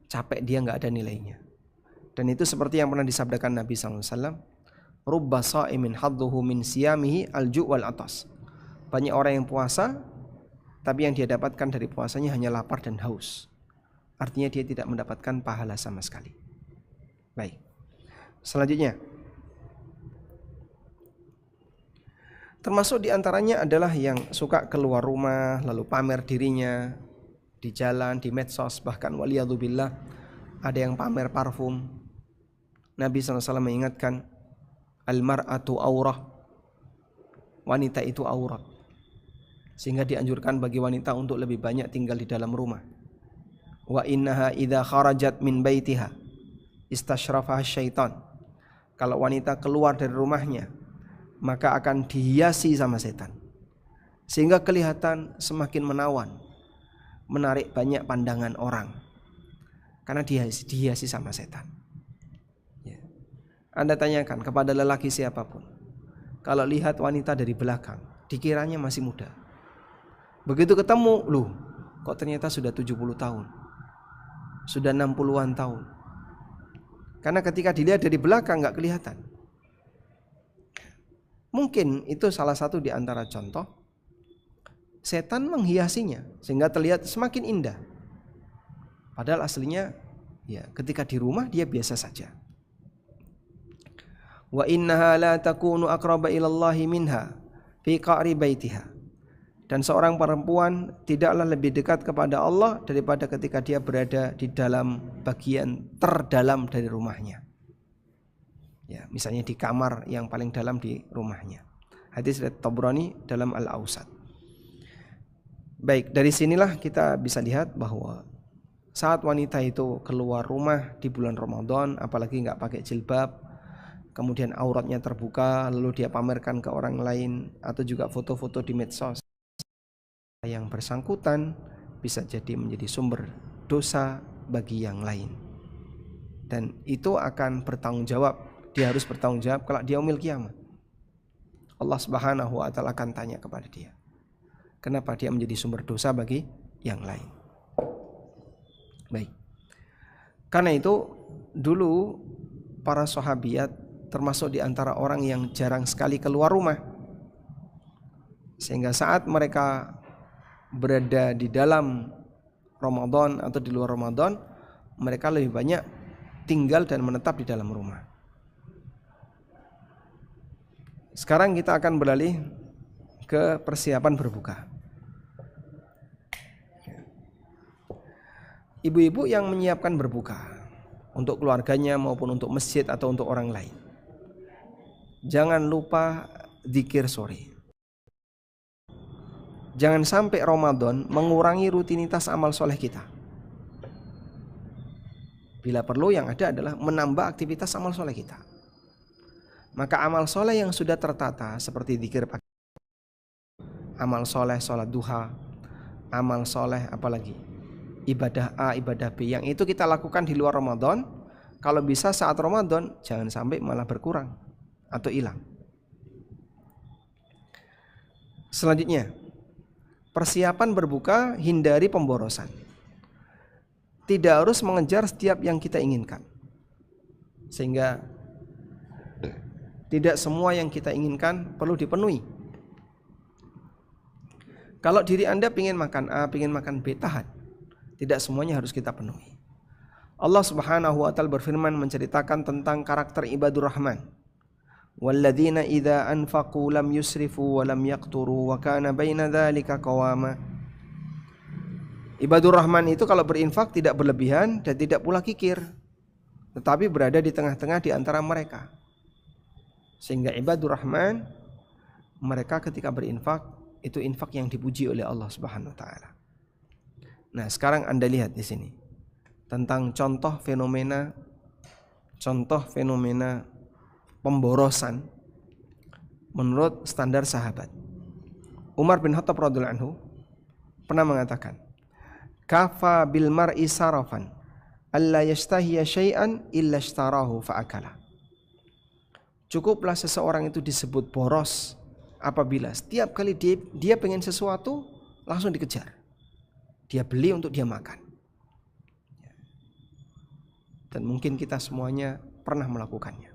capek dia, nggak ada nilainya. Dan itu seperti yang pernah disabdakan Nabi SAW, rubba sha'imin hadduhu min siyamihi al-ju' wal atas. Banyak orang yang puasa, tapi yang dia dapatkan dari puasanya hanya lapar dan haus. Artinya dia tidak mendapatkan pahala sama sekali. Baik. Selanjutnya, termasuk diantaranya adalah yang suka keluar rumah lalu pamer dirinya di jalan, di medsos, bahkan waliyadzubillah ada yang pamer parfum. Nabi SAW mengingatkan, al-mar'atu aurah, wanita itu aurat. Sehingga dianjurkan bagi wanita untuk lebih banyak tinggal di dalam rumah. Wa innaha idza kharajat min baitiha istashrafaha syaitan. kalau wanita keluar dari rumahnya, maka akan dihiasi sama setan, sehingga kelihatan semakin menawan, menarik banyak pandangan orang, karena dihiasi sama setan. Ya. Anda tanyakan kepada lelaki siapapun, kalau lihat wanita dari belakang, dikiranya masih muda. Begitu ketemu, loh, kok ternyata sudah 70 tahun, sudah 60-an tahun. Karena ketika dilihat dari belakang nggak kelihatan. Mungkin itu salah satu di antara contoh setan menghiasinya sehingga terlihat semakin indah. Padahal aslinya ya ketika di rumah dia biasa saja. Wa innaha la takunu aqraba ilallahi minha fi qa'ri baitiha. Dan seorang perempuan tidaklah lebih dekat kepada Allah daripada ketika dia berada di dalam bagian terdalam dari rumahnya. Ya, misalnya di kamar yang paling dalam di rumahnya. Hadis riwayat Tabrani dalam Al-Awsat. Baik, dari sinilah kita bisa lihat bahwa saat wanita itu keluar rumah di bulan Ramadan, apalagi nggak pakai jilbab, kemudian auratnya terbuka, lalu dia pamerkan ke orang lain, atau juga foto-foto di medsos, yang bersangkutan bisa jadi menjadi sumber dosa bagi yang lain. Dan itu akan bertanggung jawab, dia harus bertanggung jawab kalau dia yaumil qiyamah. Allah Subhanahu wa taala akan tanya kepada dia, kenapa dia menjadi sumber dosa bagi yang lain. Baik. Karena itu dulu para sahabiat termasuk di antara orang yang jarang sekali keluar rumah. Sehingga saat mereka berada di dalam Ramadan atau di luar Ramadan, mereka lebih banyak tinggal dan menetap di dalam rumah. Sekarang kita akan beralih ke persiapan berbuka. Ibu-ibu yang menyiapkan berbuka untuk keluarganya maupun untuk masjid atau untuk orang lain, jangan lupa zikir sore. Jangan sampai Ramadan mengurangi rutinitas amal soleh kita. Bila perlu yang ada adalah menambah aktivitas amal soleh kita. Maka amal soleh yang sudah tertata seperti zikir pagi, amal soleh sholat duha, amal soleh apalagi ibadah A, ibadah B, yang itu kita lakukan di luar Ramadan, kalau bisa saat Ramadan jangan sampai malah berkurang atau hilang. Selanjutnya, persiapan berbuka, hindari pemborosan. Tidak harus mengejar setiap yang kita inginkan, sehingga tidak semua yang kita inginkan perlu dipenuhi. Kalau diri Anda ingin makan A, ingin makan B, tahan. Tidak semuanya harus kita penuhi. Allah Subhanahu wa taala berfirman menceritakan tentang karakter ibadur rahman. Walladzina idza anfaqu lam yusrifu wa lam yaqturu wa kana baina dzalika qawama. Ibadur rahman itu kalau berinfak tidak berlebihan dan tidak pula kikir, tetapi berada di tengah-tengah di antara mereka. Sehingga ibadur rahman, mereka ketika berinfak itu infak yang dipuji oleh Allah Subhanahu wa taala. Nah, sekarang Anda lihat di sini tentang contoh fenomena pemborosan menurut standar sahabat. Umar bin Khattab radhiyallahu anhu pernah mengatakan, "Kafa bil mar'i sarafan alla yastahiya syai'an illa ishtarahu fa'akala." Cukuplah seseorang itu disebut boros apabila setiap kali dia pengen sesuatu langsung dikejar. Dia beli untuk dia makan. Dan mungkin kita semuanya pernah melakukannya.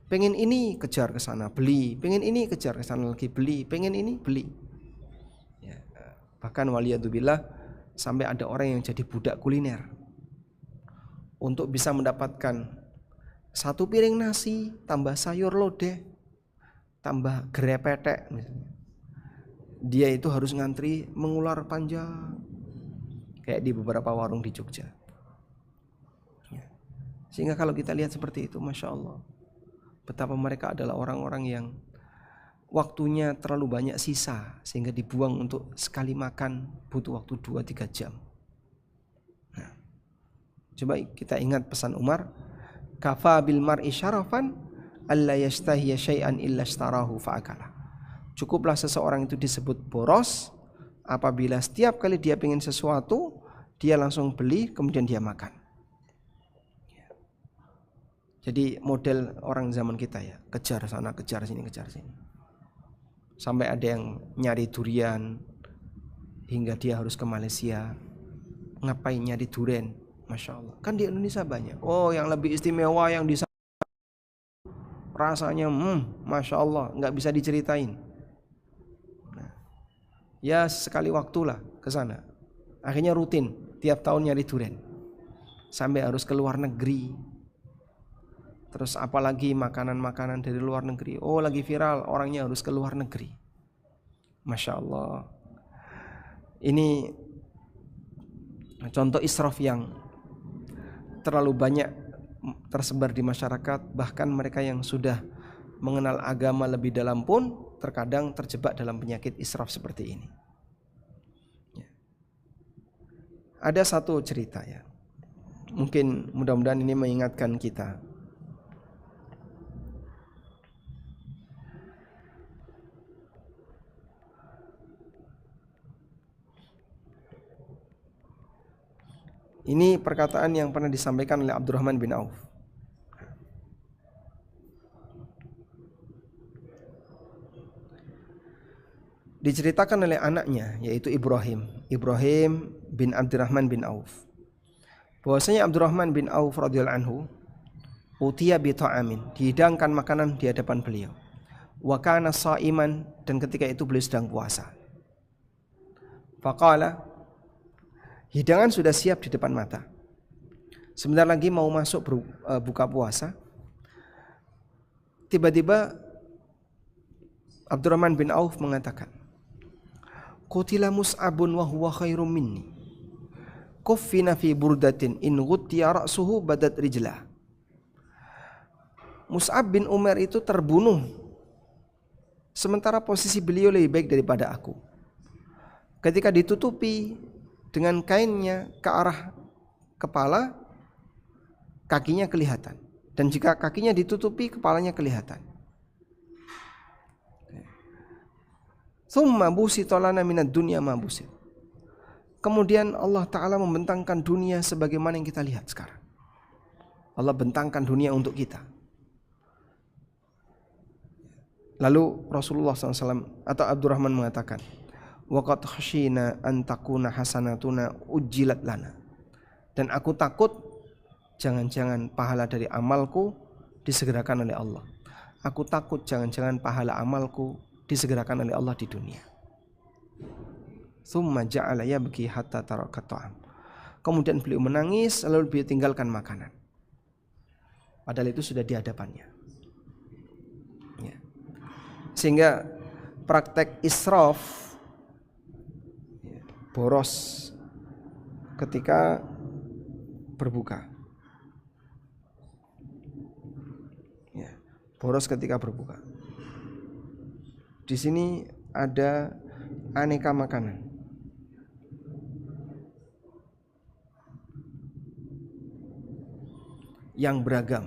Pengen ini kejar ke sana beli, pengen ini kejar ke sana lagi beli, pengen ini beli. Ya, bahkan waliyadzubillah sampai ada orang yang jadi budak kuliner untuk bisa mendapatkan satu piring nasi tambah sayur lodeh tambah grepetek misalnya. Dia itu harus ngantri mengular panjang kayak di beberapa warung di Jogja. Sehingga kalau kita lihat seperti itu, Masya Allah, betapa mereka adalah orang-orang yang waktunya terlalu banyak sisa, sehingga dibuang untuk sekali makan butuh waktu 2-3 jam. Nah, coba kita ingat pesan Umar, kafa bil mar'i syarafan alla yastahiya syai'an illa ishtarahu fa'akala. Cukuplah seseorang itu disebut boros apabila setiap kali dia ingin sesuatu, dia langsung beli kemudian dia makan. Jadi model orang zaman kita ya, kejar sana, kejar sini, kejar sini. Sampai ada yang nyari durian hingga dia harus ke Malaysia. Ngapain nyari durian? Masya Allah. Kan di Indonesia banyak. Oh, yang lebih istimewa yang di sana rasanya, Masya Allah, nggak bisa diceritain. Nah, ya sekali waktulah ke sana. Akhirnya rutin tiap tahun nyari durian. Sampai harus ke luar negeri. Terus apalagi makanan-makanan dari luar negeri. Oh, lagi viral, orangnya harus ke luar negeri. Masya Allah. Ini contoh israf yang terlalu banyak tersebar di masyarakat. Bahkan mereka yang sudah mengenal agama lebih dalam pun terkadang terjebak dalam penyakit israf seperti ini. Ada satu cerita ya. Mungkin mudah-mudahan ini mengingatkan kita. Ini perkataan yang pernah disampaikan oleh Abdurrahman bin Auf. Diceritakan oleh anaknya yaitu Ibrahim bin Abdurrahman bin Auf. Bahwasanya Abdurrahman bin Auf radhiyallahu anhu utiya bi ta'amin, dihidangkan makanan di hadapan beliau. Wa kana sha'iman, dan ketika itu beliau sedang puasa. Faqala, hidangan sudah siap di depan mata. Sebentar lagi mau masuk buka puasa. Tiba-tiba Abdurrahman bin Auf mengatakan, qutila Mus'abun wa huwa khairum minni. Kuffina fi burdatin in ghuttiya ra'suhu badat rijlah. Mus'ab bin Umar itu terbunuh sementara posisi beliau lebih baik daripada aku. Ketika ditutupi dengan kainnya ke arah kepala, kakinya kelihatan. Dan jika kakinya ditutupi, kepalanya kelihatan. Tsumma busita lana minad dunya ma busit. Kemudian Allah Ta'ala membentangkan dunia sebagaimana yang kita lihat sekarang. Allah bentangkan dunia untuk kita. Lalu Rasulullah SAW atau Abdurrahman mengatakan, waqad khashina an takuna hasanatuna ujjilat lana. Dan aku takut jangan-jangan pahala dari amalku disegerakan oleh Allah. Aku takut jangan-jangan pahala amalku disegerakan oleh Allah di dunia. Tsumma ja'ala yabki hatta taraka ta'am. Kemudian beliau menangis lalu beliau tinggalkan makanan. Padahal itu sudah di hadapannya. Ya. Sehingga praktek israf, boros ketika berbuka. Ya, boros ketika berbuka. Di sini ada aneka makanan. Yang beragam.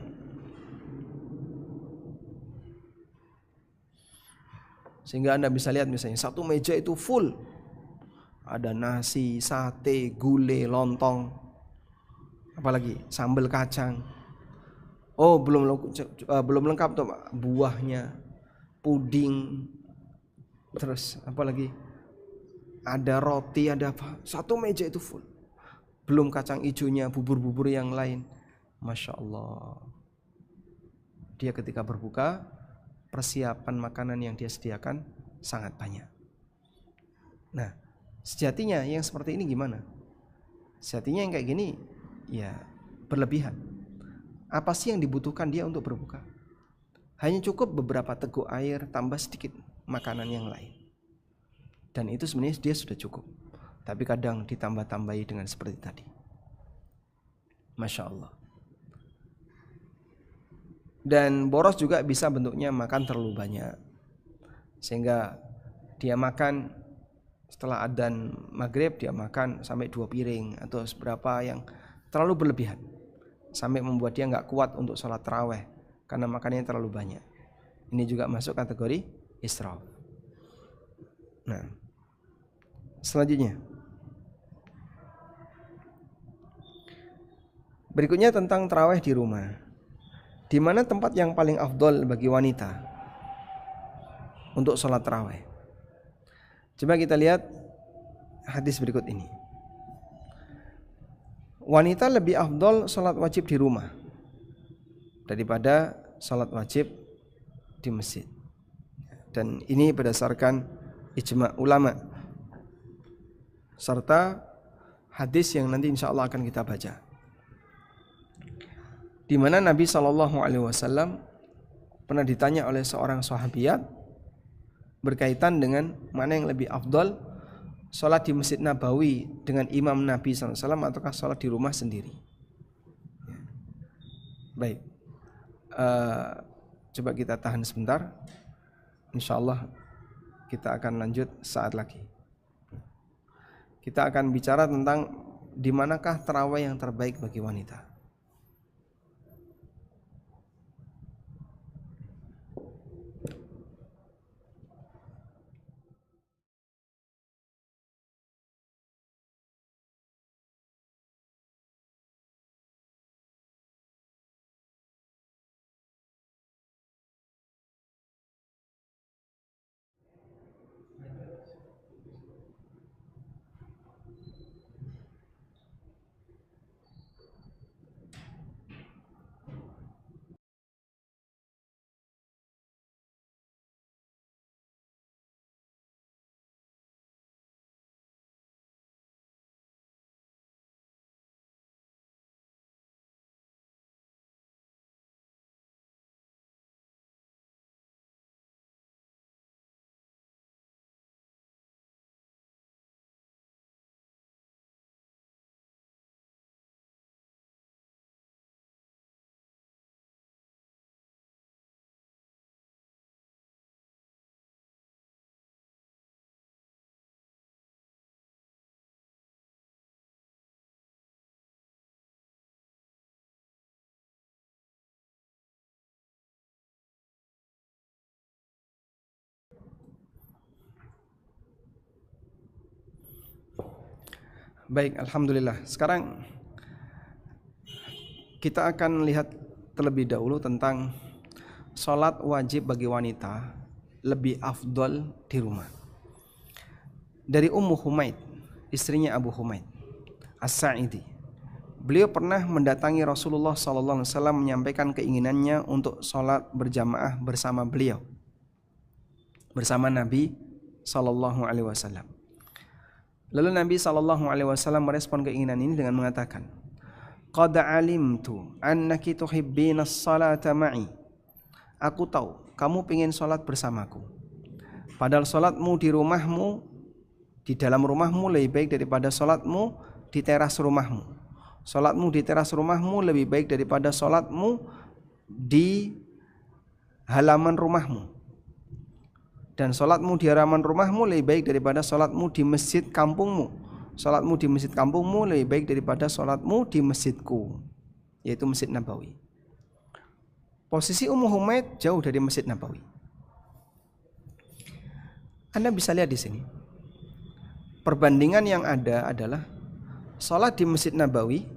Sehingga Anda bisa lihat misalnya satu meja itu full. Ada nasi, sate, gulai, lontong. Apalagi sambal kacang. Oh, belum lengkap tuh buahnya, puding. Terus apalagi? Ada roti, ada apa? Satu meja itu full. Belum kacang hijaunya, bubur-bubur yang lain. Masya Allah. Dia ketika berbuka, persiapan makanan yang dia sediakan sangat banyak. Nah, sejatinya yang seperti ini gimana? Sejatinya yang kayak gini ya berlebihan. Apa sih yang dibutuhkan dia untuk berbuka? Hanya cukup beberapa teguk air tambah sedikit makanan yang lain. Dan itu sebenarnya dia sudah cukup. Tapi kadang ditambah-tambahi dengan seperti tadi. Masya Allah. Dan boros juga bisa bentuknya makan terlalu banyak. Sehingga dia makan setelah adzan maghrib, dia makan sampai 2 piring atau seberapa yang terlalu berlebihan. sampai membuat dia nggak kuat untuk sholat taraweh karena makannya terlalu banyak. Ini juga masuk kategori israf. Nah, selanjutnya berikutnya tentang taraweh di rumah. Di mana tempat yang paling afdol bagi wanita untuk sholat taraweh? Coba kita lihat hadis berikut ini. Wanita lebih afdol sholat wajib di rumah daripada sholat wajib di masjid. Dan ini berdasarkan ijma' ulama serta hadis yang nanti insya Allah akan kita baca, di mana Nabi SAW pernah ditanya oleh seorang sahabiat berkaitan dengan mana yang lebih afdol, sholat di Masjid Nabawi dengan imam Nabi SAW ataukah sholat di rumah sendiri. Baik, coba kita tahan sebentar. Insya Allah kita akan lanjut saat lagi. Kita akan bicara tentang di manakah tarawih yang terbaik bagi wanita. Baik, alhamdulillah. Sekarang kita akan lihat terlebih dahulu tentang sholat wajib bagi wanita lebih afdol di rumah. Dari Ummu Humaid, istrinya Abu Humaid As-Sa'idi. Beliau pernah mendatangi Rasulullah SAW menyampaikan keinginannya untuk sholat berjamaah bersama beliau, bersama Nabi SAW. Lalu Nabi SAW merespon keinginan ini dengan mengatakan, "Qad alimtu annaki tuhibbina as-salata ma'i." Aku tahu kamu ingin sholat bersamaku. Padahal sholatmu di rumahmu, di dalam rumahmu lebih baik daripada sholatmu di teras rumahmu. Sholatmu di teras rumahmu lebih baik daripada sholatmu di halaman rumahmu. Dan sholatmu di halaman rumahmu lebih baik daripada sholatmu di masjid kampungmu. Sholatmu di masjid kampungmu lebih baik daripada sholatmu di masjidku, yaitu Masjid Nabawi. Posisi Ummu Humaid jauh dari Masjid Nabawi. Anda bisa lihat di sini. Perbandingan yang ada adalah sholat di Masjid Nabawi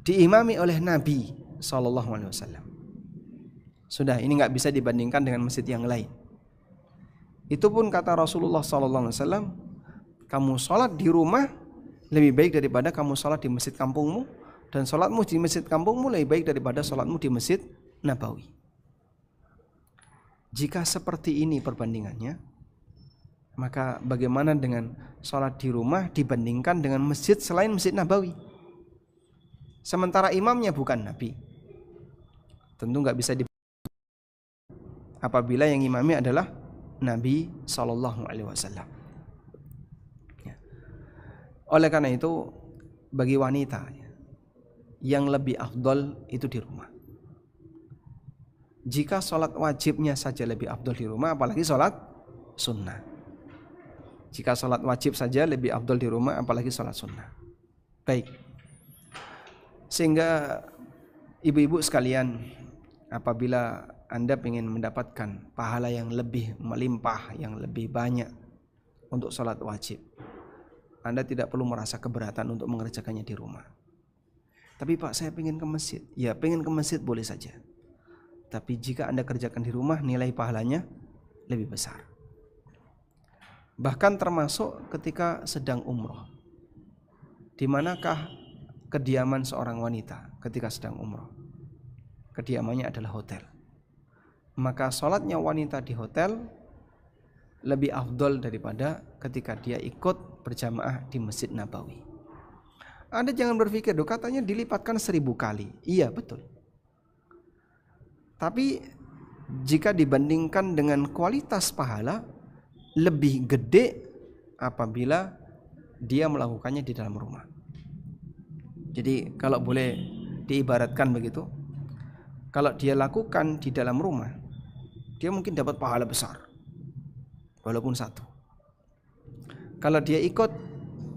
diimami oleh Nabi SAW. Sudah, ini nggak bisa dibandingkan dengan masjid yang lain. Itu pun kata Rasulullah SAW, kamu sholat di rumah lebih baik daripada kamu sholat di masjid kampungmu, dan sholatmu di masjid kampungmu lebih baik daripada sholatmu di Masjid Nabawi. Jika seperti ini perbandingannya, maka bagaimana dengan sholat di rumah dibandingkan dengan masjid selain Masjid Nabawi? Sementara imamnya bukan Nabi, tentu nggak bisa apabila yang imami adalah Nabi SAW. Oleh karena itu, bagi wanita yang lebih afdol itu di rumah. Jika sholat wajibnya saja lebih afdol di rumah, apalagi sholat sunnah. Jika sholat wajib saja lebih afdol di rumah, apalagi sholat sunnah. Baik. Sehingga ibu-ibu sekalian, apabila Anda ingin mendapatkan pahala yang lebih melimpah, yang lebih banyak untuk sholat wajib, Anda tidak perlu merasa keberatan untuk mengerjakannya di rumah. Tapi Pak, saya pengen ke masjid. Ya, pengen ke masjid boleh saja. Tapi jika Anda kerjakan di rumah, nilai pahalanya lebih besar. Bahkan termasuk ketika sedang umroh. Di manakah kediaman seorang wanita ketika sedang umroh? Kediamannya adalah hotel. Maka sholatnya wanita di hotel lebih afdol daripada ketika dia ikut berjamaah di Masjid Nabawi. Anda jangan berpikir, katanya dilipatkan 1000 kali. Iya, betul. Tapi jika dibandingkan dengan kualitas pahala, lebih gede apabila dia melakukannya di dalam rumah. Jadi kalau boleh diibaratkan begitu, kalau dia lakukan di dalam rumah, dia mungkin dapat pahala besar, walaupun satu. Kalau dia ikut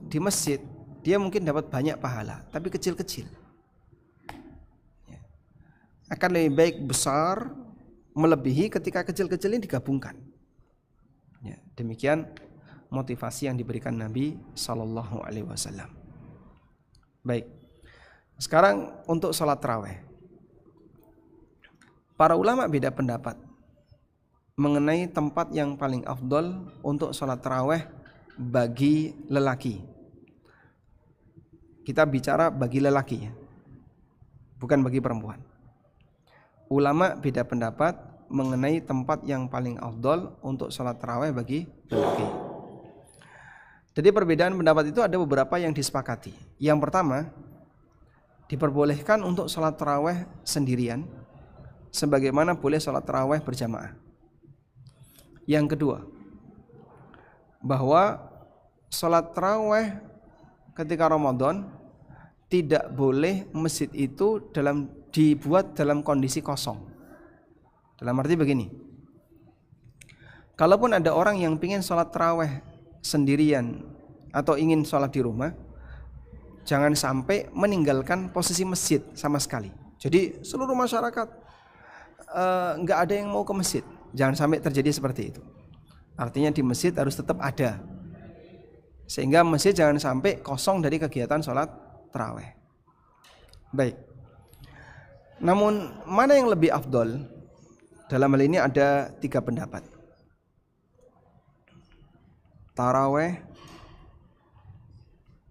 di masjid, dia mungkin dapat banyak pahala, tapi kecil-kecil. Akan lebih baik besar melebihi ketika kecil-kecil ini digabungkan. Ya, demikian motivasi yang diberikan Nabi Sallallahu Alaihi Wasallam. Baik, sekarang untuk sholat tarawih, para ulama beda pendapat mengenai tempat yang paling afdol untuk sholat tarawih bagi lelaki. Kita bicara bagi lelaki ya, bukan bagi perempuan. Ulama beda pendapat mengenai tempat yang paling afdol untuk sholat tarawih bagi lelaki. Jadi perbedaan pendapat itu ada beberapa yang disepakati. Yang pertama, diperbolehkan untuk sholat tarawih sendirian, sebagaimana boleh sholat tarawih berjamaah. Yang kedua, bahwa sholat tarawih ketika Ramadan tidak boleh masjid itu dibuat dalam kondisi kosong. Dalam arti begini, kalaupun ada orang yang ingin sholat tarawih sendirian atau ingin sholat di rumah, jangan sampai meninggalkan posisi masjid sama sekali. Jadi seluruh masyarakat nggak ada yang mau ke masjid. Jangan sampai terjadi seperti itu. Artinya di masjid harus tetap ada, sehingga masjid jangan sampai kosong dari kegiatan sholat tarawih. Baik. Namun mana yang lebih afdol? Dalam hal ini ada 3 pendapat. Tarawih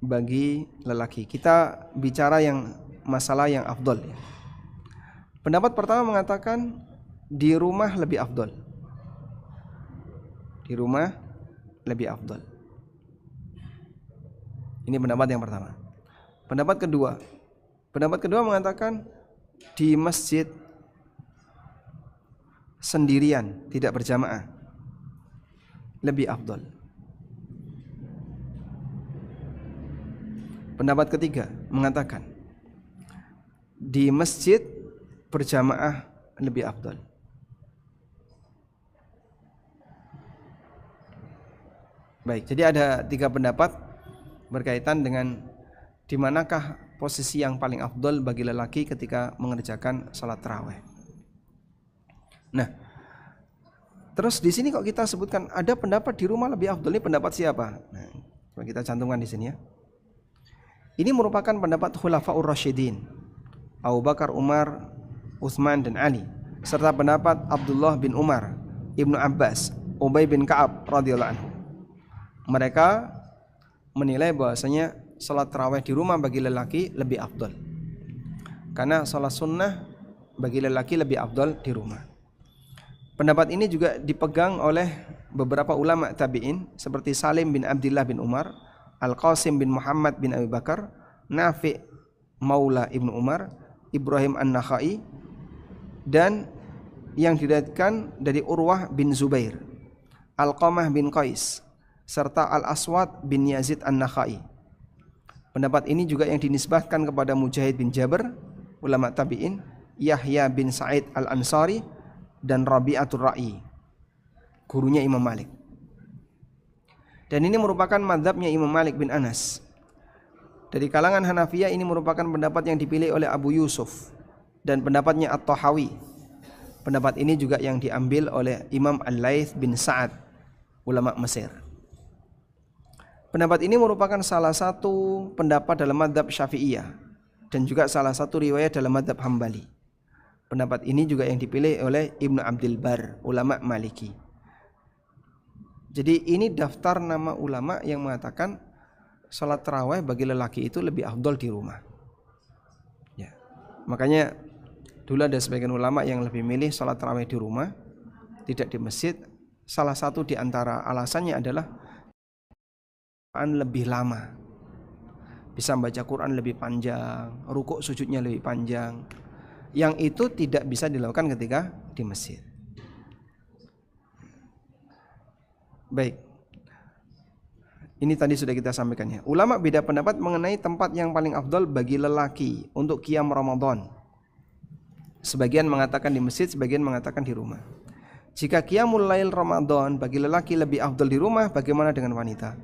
bagi lelaki. Kita bicara yang masalah yang afdol ya. Pendapat pertama mengatakan di rumah lebih afdol. Di rumah lebih afdol. Ini pendapat yang pertama. Pendapat kedua mengatakan di masjid sendirian, tidak berjamaah, lebih afdol. Pendapat ketiga mengatakan di masjid berjamaah lebih afdol. Baik, jadi ada 3 pendapat berkaitan dengan di manakah posisi yang paling afdol bagi lelaki ketika mengerjakan salat tarawih. Nah, terus di sini kok kita sebutkan ada pendapat di rumah lebih afdol. Ini pendapat siapa? Nah, coba kita cantumkan di sini ya. Ini merupakan pendapat Khulafaur Rasyidin, Abu Bakar, Umar, Utsman dan Ali, serta pendapat Abdullah bin Umar, Ibnu Abbas, Ubay bin Ka'ab radhiyallahu anhu. Mereka menilai bahwasanya salat tarawih di rumah bagi lelaki lebih afdol, karena salat sunnah bagi lelaki lebih afdol di rumah. Pendapat ini juga dipegang oleh beberapa ulama tabi'in seperti Salim bin Abdullah bin Umar, Al-Qasim bin Muhammad bin Abi Bakar, Nafi' Maula Ibnu Umar, Ibrahim An-Nakhai, dan yang diriwayatkan dari Urwah bin Zubair, Alqamah bin Qais, serta Al-Aswad bin Yazid An-Nakhai. Pendapat ini juga yang dinisbahkan kepada Mujahid bin Jabir, ulama tabi'in, Yahya bin Sa'id Al-Ansari, dan Rabi'atul Ra'i, gurunya Imam Malik. Dan ini merupakan mazhabnya Imam Malik bin Anas. Dari kalangan Hanafiyah ini merupakan pendapat yang dipilih oleh Abu Yusuf dan pendapatnya At-Tahawi. Pendapat ini juga yang diambil oleh Imam Al-Laits bin Sa'ad, ulama Mesir. Pendapat ini merupakan salah satu pendapat dalam mazhab Syafi'iyah dan juga salah satu riwayat dalam mazhab Hambali. Pendapat ini juga yang dipilih oleh Ibnu Abdul Bar, ulama Maliki. Jadi ini daftar nama ulama yang mengatakan salat tarawih bagi lelaki itu lebih afdol di rumah. Ya. Makanya dulu ada sebagian ulama yang lebih milih salat tarawih di rumah, tidak di masjid. Salah satu di antara alasannya adalah Quran lebih lama. Bisa membaca Quran lebih panjang, rukuk sujudnya lebih panjang. Yang itu tidak bisa dilakukan ketika di masjid. Baik. Ini tadi sudah kita sampaikan ya. Ulama beda pendapat mengenai tempat yang paling afdal bagi lelaki untuk qiyam Ramadan. Sebagian mengatakan di masjid, sebagian mengatakan di rumah. Jika qiyamul lail Ramadan bagi lelaki lebih afdal di rumah, bagaimana dengan wanita?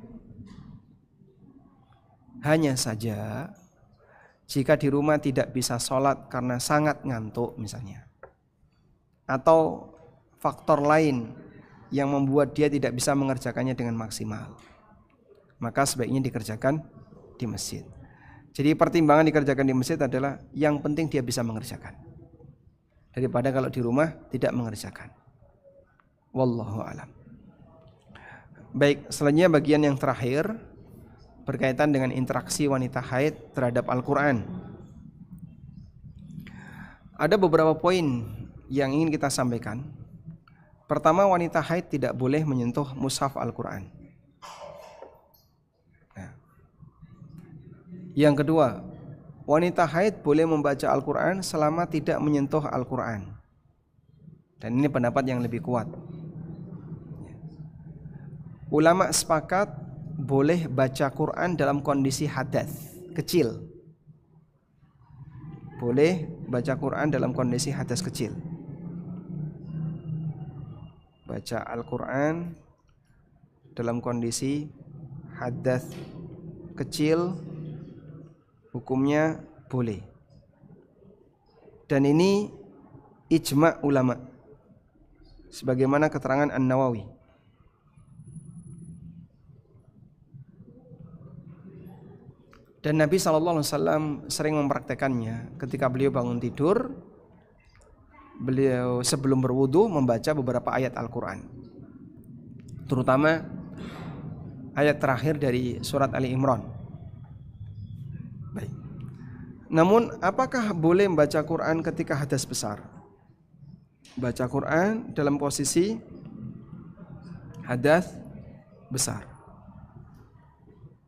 Hanya saja jika di rumah tidak bisa sholat karena sangat ngantuk misalnya, atau faktor lain yang membuat dia tidak bisa mengerjakannya dengan maksimal, maka sebaiknya dikerjakan di masjid. Jadi pertimbangan dikerjakan di masjid adalah yang penting dia bisa mengerjakan, daripada kalau di rumah tidak mengerjakan. Wallahu a'lam. Baik, selanjutnya bagian yang terakhir berkaitan dengan interaksi wanita haid terhadap Al-Quran. Ada beberapa poin yang ingin kita sampaikan. Pertama, wanita haid tidak boleh menyentuh mushaf Al-Quran. Yang kedua, wanita haid boleh membaca Al-Quran selama tidak menyentuh Al-Quran. Dan ini pendapat yang lebih kuat. Ulama sepakat boleh baca Quran dalam kondisi hadas kecil. Boleh baca Quran dalam kondisi hadas kecil. Baca Al-Quran dalam kondisi hadas kecil, hukumnya boleh. Dan ini ijma' ulama, sebagaimana keterangan An-Nawawi. Dan Nabi SAW sering mempraktekannya. Ketika beliau bangun tidur, beliau sebelum berwudu membaca beberapa ayat Al-Quran, terutama ayat terakhir dari surat Ali Imran. Baik. Namun apakah boleh membaca Quran ketika hadas besar? Baca Quran dalam posisi hadas besar.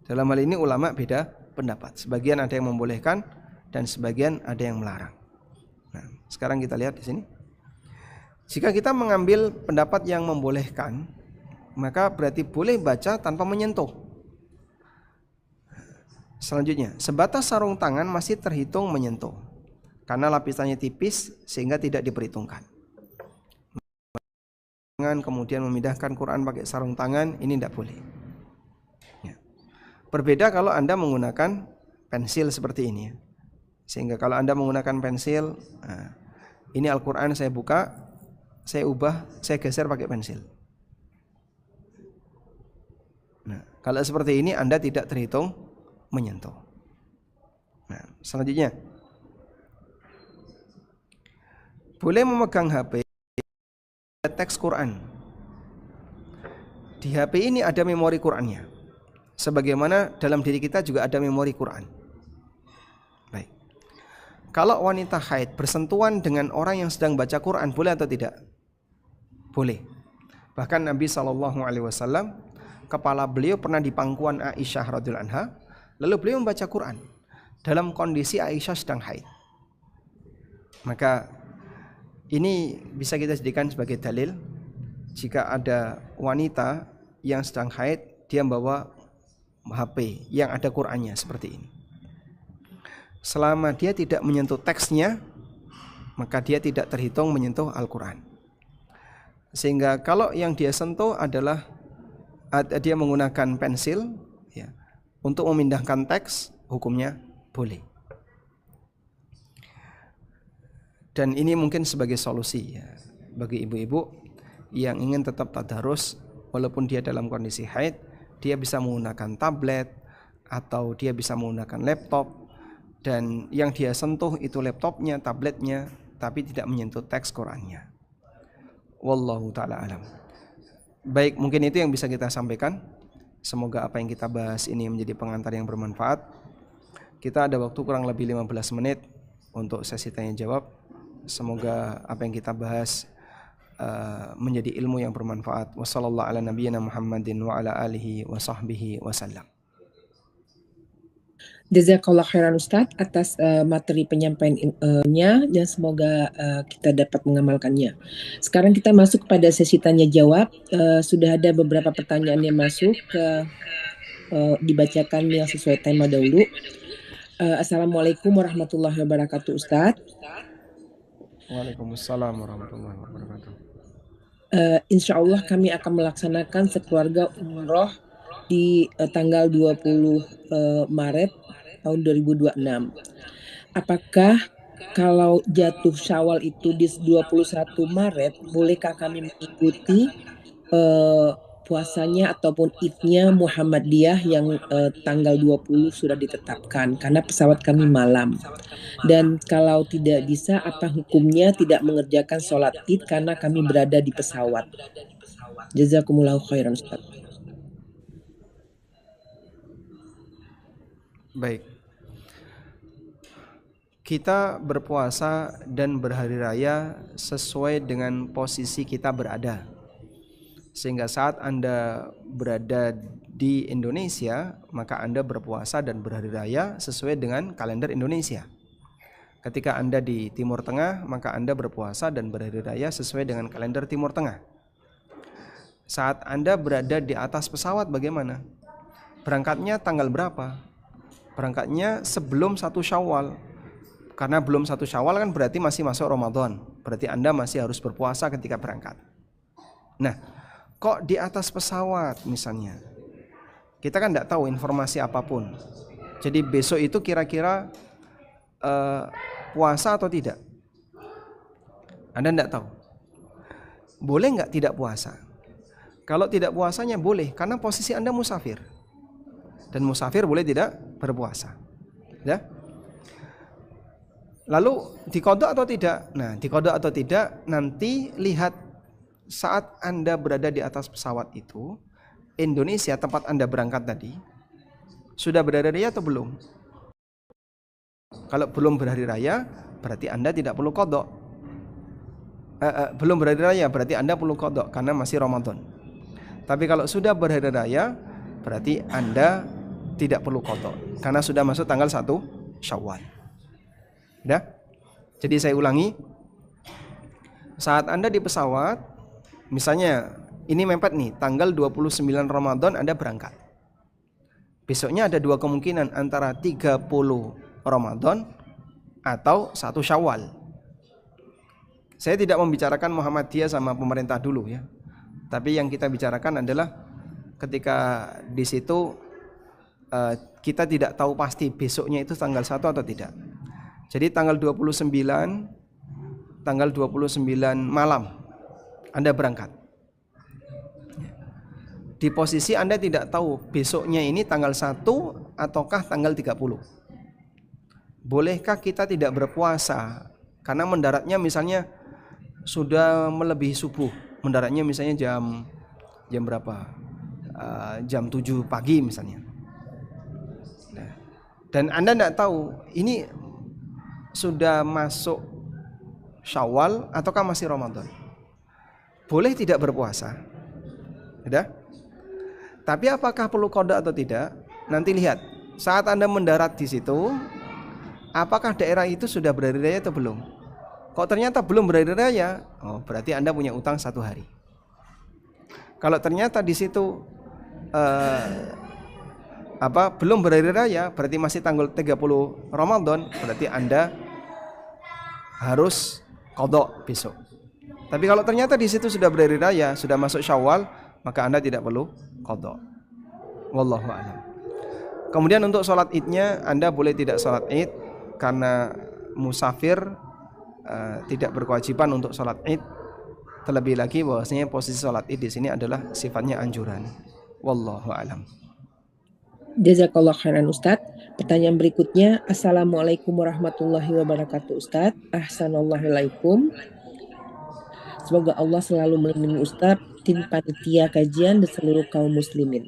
Dalam hal ini ulama beda pendapat. Sebagian ada yang membolehkan dan sebagian ada yang melarang. Nah, sekarang kita lihat di sini. Jika kita mengambil pendapat yang membolehkan, maka berarti boleh baca tanpa menyentuh. Selanjutnya, sebatas sarung tangan masih terhitung menyentuh karena lapisannya tipis sehingga tidak diperhitungkan. Kemudian memindahkan Quran pakai sarung tangan, ini tidak boleh. Berbeda kalau Anda menggunakan pensil seperti ini. Sehingga kalau Anda menggunakan pensil, ini Al-Quran saya buka, saya ubah, saya geser pakai pensil. Nah, kalau seperti ini Anda tidak terhitung menyentuh. Nah, selanjutnya, boleh memegang HP teks Quran. Di HP ini ada memori Qurannya, sebagaimana dalam diri kita juga ada memori Quran. Baik. Kalau wanita haid bersentuhan dengan orang yang sedang baca Quran, boleh atau tidak? Boleh. Bahkan Nabi SAW, kepala beliau pernah di pangkuan Aisyah radhiyallahu anha, lalu beliau membaca Quran dalam kondisi Aisyah sedang haid. Maka ini bisa kita jadikan sebagai dalil jika ada wanita yang sedang haid, dia membawa HP yang ada Qur'annya seperti ini. Selama dia tidak menyentuh teksnya, maka dia tidak terhitung menyentuh Al-Quran. Sehingga kalau yang dia sentuh adalah dia menggunakan pensil ya, untuk memindahkan teks, hukumnya boleh. Dan ini mungkin sebagai solusi ya, bagi ibu-ibu yang ingin tetap tadarus walaupun dia dalam kondisi haid, dia bisa menggunakan tablet atau dia bisa menggunakan laptop, dan yang dia sentuh itu laptopnya, tabletnya, tapi tidak menyentuh teks Qur'annya. Wallahu ta'ala alam. Baik, mungkin itu yang bisa kita sampaikan. Semoga apa yang kita bahas ini menjadi pengantar yang bermanfaat. Kita ada waktu kurang lebih 15 menit untuk sesi tanya jawab. Semoga apa yang kita bahas menjadi ilmu yang bermanfaat. Wassallallahu ala nabiyyina Muhammadin wa ala alihi wa sahbihi wasallam. Jazakallah khairan Ustadz atas materi penyampaiannya, dan semoga kita dapat mengamalkannya. Sekarang kita masuk pada sesi tanya jawab. Sudah ada beberapa pertanyaan yang masuk, dibacakan yang sesuai tema dahulu. Assalamualaikum warahmatullahi wabarakatuh Ustadz. Waalaikumsalam warahmatullahi wabarakatuh. Insya Allah kami akan melaksanakan sekeluarga umroh di tanggal 20 Maret tahun 2026. Apakah kalau jatuh Syawal itu di 21 Maret, bolehkah kami mengikuti puasanya ataupun idnya Muhammadiyah yang tanggal 20 sudah ditetapkan karena pesawat kami malam? Dan kalau tidak bisa, apa hukumnya tidak mengerjakan sholat id karena kami berada di pesawat? Jazakumullahu khairan Ustaz. Baik. Kita berpuasa dan berhari raya sesuai dengan posisi kita berada. Sehingga saat Anda berada di Indonesia, maka Anda berpuasa dan berhari raya sesuai dengan kalender Indonesia. Ketika Anda di Timur Tengah, maka Anda berpuasa dan berhari raya sesuai dengan kalender Timur Tengah. Saat Anda berada di atas pesawat bagaimana? Berangkatnya tanggal berapa? Berangkatnya sebelum 1 Syawal. Karena belum 1 Syawal kan berarti masih masuk Ramadan. Berarti Anda masih harus berpuasa ketika berangkat. Nah, kok di atas pesawat misalnya? Kita kan tidak tahu informasi apapun. Jadi besok itu kira-kira puasa atau tidak? Anda tidak tahu. Boleh nggak tidak puasa? Kalau tidak puasanya boleh, karena posisi Anda musafir. Dan musafir boleh tidak berpuasa. Ya? Lalu diqadha atau tidak? Nah, diqadha atau tidak nanti lihat saat Anda berada di atas pesawat itu, Indonesia tempat Anda berangkat tadi, sudah berhari raya atau belum? Kalau belum berhari raya, berarti Anda tidak perlu qadha. Belum berhari raya, berarti Anda perlu qadha karena masih Ramadan. Tapi kalau sudah berhari raya, berarti Anda tidak perlu qadha karena sudah masuk tanggal 1 Syawal. Udah? Jadi saya ulangi. Saat Anda di pesawat, misalnya ini mepet nih, tanggal 29 Ramadan Anda berangkat. Besoknya ada 2 kemungkinan, antara 30 Ramadan atau 1 Syawal. Saya tidak membicarakan Muhammadiyah sama pemerintah dulu ya. Tapi yang kita bicarakan adalah ketika di situ kita tidak tahu pasti besoknya itu tanggal 1 atau tidak. Jadi tanggal 29 malam Anda berangkat. Di posisi Anda tidak tahu besoknya ini tanggal 1 ataukah tanggal 30. Bolehkah kita tidak berpuasa karena mendaratnya misalnya sudah melebihi subuh, mendaratnya misalnya jam berapa? Jam 7 pagi misalnya. Nah, dan Anda tidak tahu ini sudah masuk Syawal ataukah masih Ramadan. Boleh tidak berpuasa? Sudah? Tapi apakah perlu qadha atau tidak? Nanti lihat. Saat Anda mendarat di situ, apakah daerah itu sudah berhari raya atau belum? Kok ternyata belum berhari raya? Oh, berarti Anda punya utang 1 hari. Kalau ternyata di situ belum berhari raya, berarti masih tanggal 30 Ramadan, berarti Anda harus qadha besok. Tapi kalau ternyata di situ sudah berhari raya, sudah masuk Syawal, maka Anda tidak perlu qadha. Wallahu a'lam. Kemudian untuk sholat idnya, Anda boleh tidak sholat id karena musafir, tidak berkewajiban untuk sholat id. Terlebih lagi bahwasanya posisi sholat id di sini adalah sifatnya anjuran. Wallahu alam. Jazakallah khairan Ustadz. Pertanyaan berikutnya, Assalamualaikum warahmatullahi wabarakatuh Ustadz. Ahsanallahilaikum. Semoga Allah selalu melindungi Ustadz, tim panitia kajian dan seluruh kaum muslimin.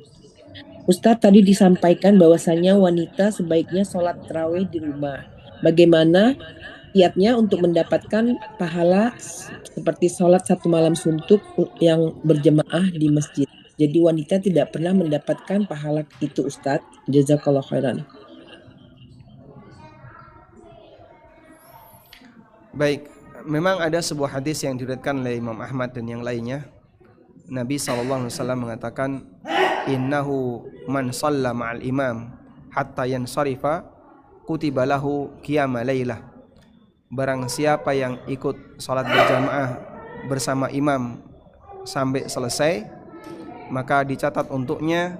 Ustadz, tadi disampaikan bahwasanya wanita sebaiknya sholat tarawih di rumah. Bagaimana kiatnya untuk mendapatkan pahala seperti sholat satu malam suntuk yang berjemaah di masjid? Jadi wanita tidak pernah mendapatkan pahala itu Ustadz. Jazakallah khairan. Baik, memang ada sebuah hadis yang diriwayatkan oleh Imam Ahmad dan yang lainnya. Nabi SAW mengatakan, innahu man shalla ma'al imam hatta yansarifa kutiba lahu qiyama lailah. Barang siapa yang ikut salat berjamaah bersama imam sampai selesai, maka dicatat untuknya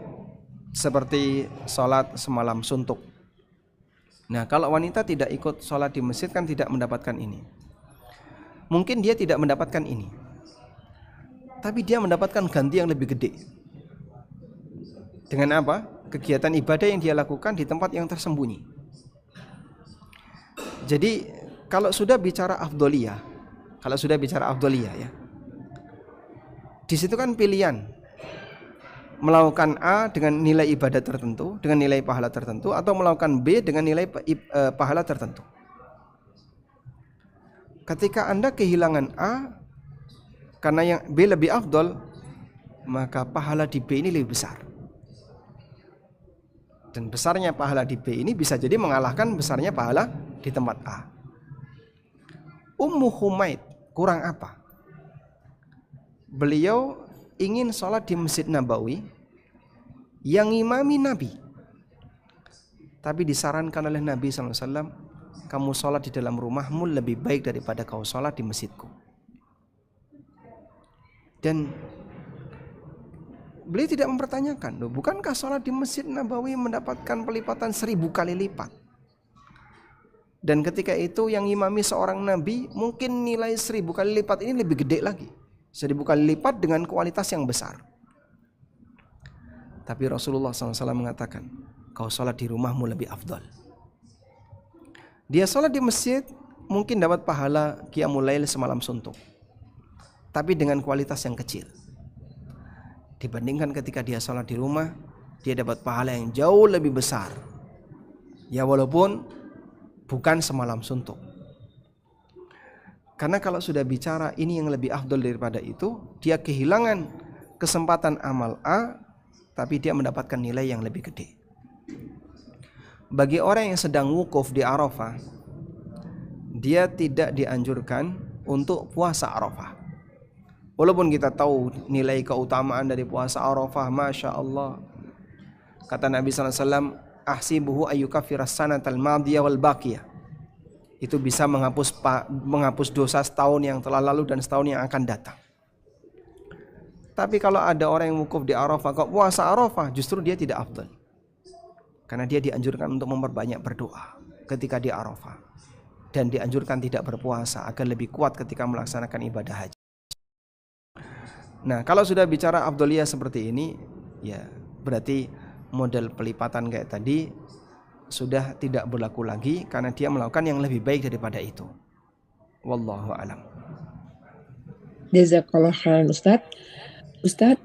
seperti salat semalam suntuk. Nah, kalau wanita tidak ikut salat di masjid kan tidak mendapatkan ini. Mungkin dia tidak mendapatkan ini, tapi dia mendapatkan ganti yang lebih gede. Dengan apa? Kegiatan ibadah yang dia lakukan di tempat yang tersembunyi. Jadi kalau sudah bicara afdoliyah ya, di situ kan pilihan melakukan A dengan nilai ibadah tertentu, dengan nilai pahala tertentu, atau melakukan B dengan nilai pahala tertentu. Ketika Anda kehilangan A karena yang B lebih afdol, maka pahala di B ini lebih besar. Dan besarnya pahala di B ini bisa jadi mengalahkan besarnya pahala di tempat A. Ummu Humaid kurang apa? Beliau ingin sholat di Masjid Nabawi yang ngimami Nabi, tapi disarankan oleh Nabi SAW, kamu sholat di dalam rumahmu lebih baik daripada kau sholat di masjidku. Dan beliau tidak mempertanyakan, loh, bukankah sholat di Masjid Nabawi mendapatkan pelipatan 1000 kali lipat? Dan ketika itu yang ngimami seorang Nabi, mungkin nilai 1000 kali lipat ini lebih gede lagi, 1000 kali lipat dengan kualitas yang besar. Tapi Rasulullah SAW mengatakan, kau sholat di rumahmu lebih afdal. Dia sholat di masjid mungkin dapat pahala qiyamul lail semalam suntuk, tapi dengan kualitas yang kecil. Dibandingkan ketika dia sholat di rumah, dia dapat pahala yang jauh lebih besar. Ya walaupun bukan semalam suntuk. Karena kalau sudah bicara ini yang lebih afdol daripada itu, dia kehilangan kesempatan amal A, tapi dia mendapatkan nilai yang lebih gede. Bagi orang yang sedang wukuf di Arafah, dia tidak dianjurkan untuk puasa Arafah. Walaupun kita tahu nilai keutamaan dari puasa Arafah, Masya Allah. Kata Nabi SAW, ahsibuhu ayyukaffiras sanatal madiyah wal baqiyah. Itu bisa menghapus dosa setahun yang telah lalu dan setahun yang akan datang. Tapi kalau ada orang yang wukuf di Arafah kok puasa Arafah, justru dia tidak afdal. Karena dia dianjurkan untuk memperbanyak berdoa ketika di Arafah, dan dianjurkan tidak berpuasa agar lebih kuat ketika melaksanakan ibadah haji. Nah, kalau sudah bicara afdoliyah seperti ini, ya berarti model pelipatan kayak tadi sudah tidak berlaku lagi karena dia melakukan yang lebih baik daripada itu. Wallahu alam. Jazakallah khairan Ustadz. Ustadz,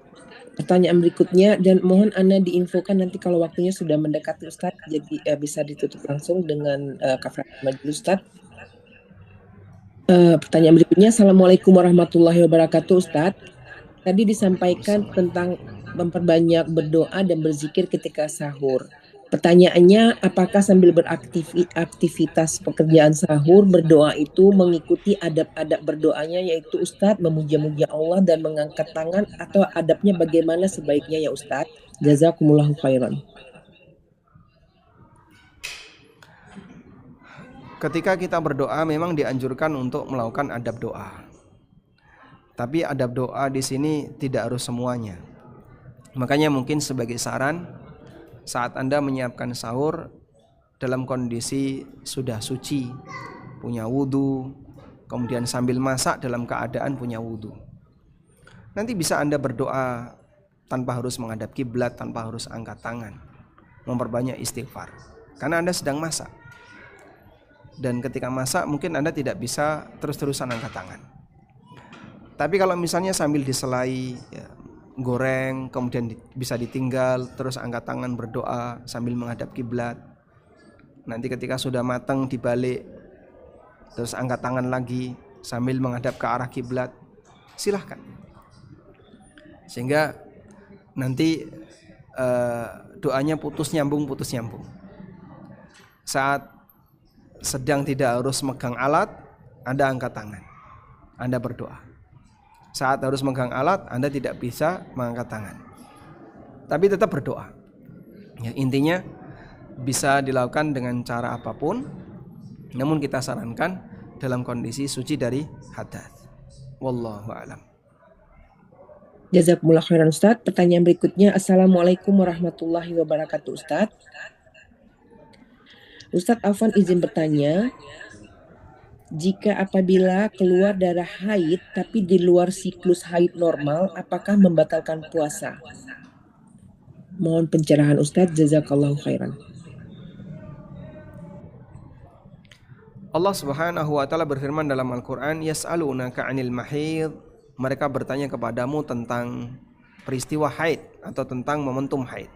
pertanyaan berikutnya, dan mohon Anda diinfokan nanti kalau waktunya sudah mendekati Ustadz, jadi bisa ditutup langsung dengan kafaratul majelis Ustadz. Pertanyaan berikutnya, Assalamualaikum warahmatullahi wabarakatuh Ustadz. Tadi disampaikan tentang memperbanyak berdoa dan berzikir ketika sahur. Pertanyaannya, apakah sambil beraktivitas pekerjaan sahur berdoa itu mengikuti adab-adab berdoanya, yaitu Ustadz memuja-muja Allah dan mengangkat tangan, atau adabnya bagaimana sebaiknya ya Ustadz? Jazakumullahu khairan. Ketika kita berdoa memang dianjurkan untuk melakukan adab doa. Tapi adab doa di sini tidak harus semuanya. Makanya mungkin sebagai saran, saat Anda menyiapkan sahur dalam kondisi sudah suci, punya wudhu, kemudian sambil masak dalam keadaan punya wudhu. Nanti bisa Anda berdoa tanpa harus menghadap kiblat, tanpa harus angkat tangan, memperbanyak istighfar, karena Anda sedang masak. Dan ketika masak mungkin Anda tidak bisa terus-terusan angkat tangan. Tapi kalau misalnya sambil diselai, ya, goreng, kemudian bisa ditinggal, terus angkat tangan berdoa sambil menghadap kiblat. Nanti ketika sudah matang dibalik, terus angkat tangan lagi sambil menghadap ke arah kiblat, silahkan. Sehingga nanti doanya putus nyambung. Saat sedang tidak harus megang alat, Anda angkat tangan, Anda berdoa. Saat harus megang alat, Anda tidak bisa mengangkat tangan, tapi tetap berdoa. Ya, intinya bisa dilakukan dengan cara apapun, namun kita sarankan dalam kondisi suci dari hadas. Wallahu a'lam. Jazakumullah khairan Ustadz. Pertanyaan berikutnya, Assalamualaikum warahmatullahi wabarakatuh Ustadz. Ustadz Afwan izin bertanya, jika apabila keluar darah haid tapi di luar siklus haid normal, apakah membatalkan puasa? Mohon pencerahan Ustadz, jazakallahu khairan. Allah Subhanahu wa taala berfirman dalam Al-Qur'an, yas'alunaka 'anil mahid, mereka bertanya kepadamu tentang peristiwa haid atau tentang momentum haid.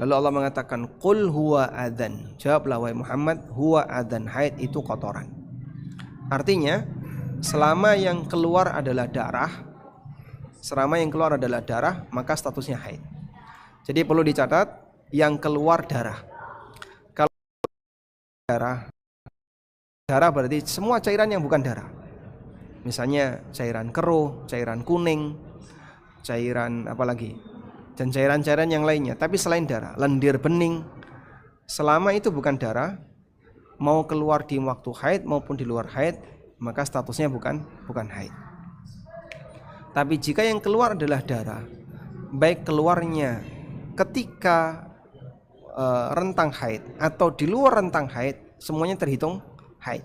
Lalu Allah mengatakan, qul huwa adzan, jawablah wahai Muhammad, huwa adzan, haid itu kotoran. Artinya selama yang keluar adalah darah, maka statusnya haid. Jadi perlu dicatat, yang keluar darah. Kalau darah berarti semua cairan yang bukan darah. Misalnya cairan keruh, cairan kuning, cairan apalagi, dan cairan-cairan yang lainnya. Tapi selain darah, lendir bening, selama itu bukan darah, mau keluar di waktu haid maupun di luar haid, maka statusnya bukan haid. Tapi jika yang keluar adalah darah, baik keluarnya ketika rentang haid atau di luar rentang haid, semuanya terhitung haid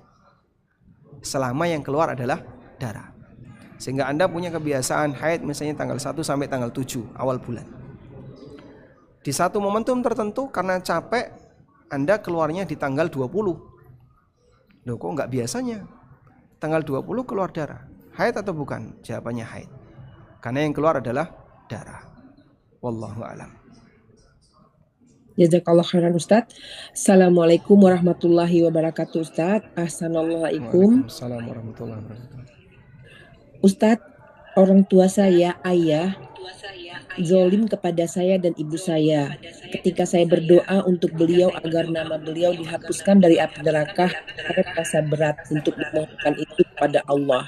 selama yang keluar adalah darah. Sehingga Anda punya kebiasaan haid misalnya tanggal 1 sampai tanggal 7 awal bulan. Di satu momentum tertentu karena capek, Anda keluarnya di tanggal 20. Loh, kok nggak biasanya? Tanggal 20 keluar darah. Haid atau bukan? Jawabannya haid. Karena yang keluar adalah darah. Wallahu a'lam. Jazakallah khairan Ustadz. Assalamualaikum warahmatullahi wabarakatuh Ustadz. Assalamualaikum. Waalaikumsalam warahmatullahi wabarakatuh. Ustadz, orang tua saya, ayah, zolim kepada saya dan ibu saya. Ketika saya berdoa untuk beliau agar nama beliau dihapuskan dari api neraka, saya merasa berat untuk memohonkan itu kepada Allah.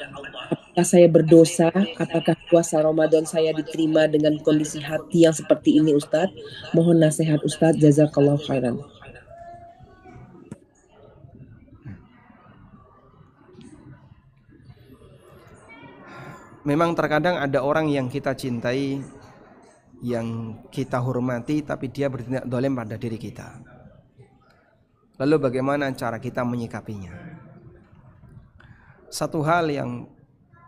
Apakah saya berdosa? Apakah puasa Ramadan saya diterima dengan kondisi hati yang seperti ini Ustadz? Mohon nasihat Ustadz, jazakallahu khairan. Memang terkadang ada orang yang kita cintai, yang kita hormati, tapi dia bertindak zalim pada diri kita. Lalu bagaimana cara kita menyikapinya? Satu hal yang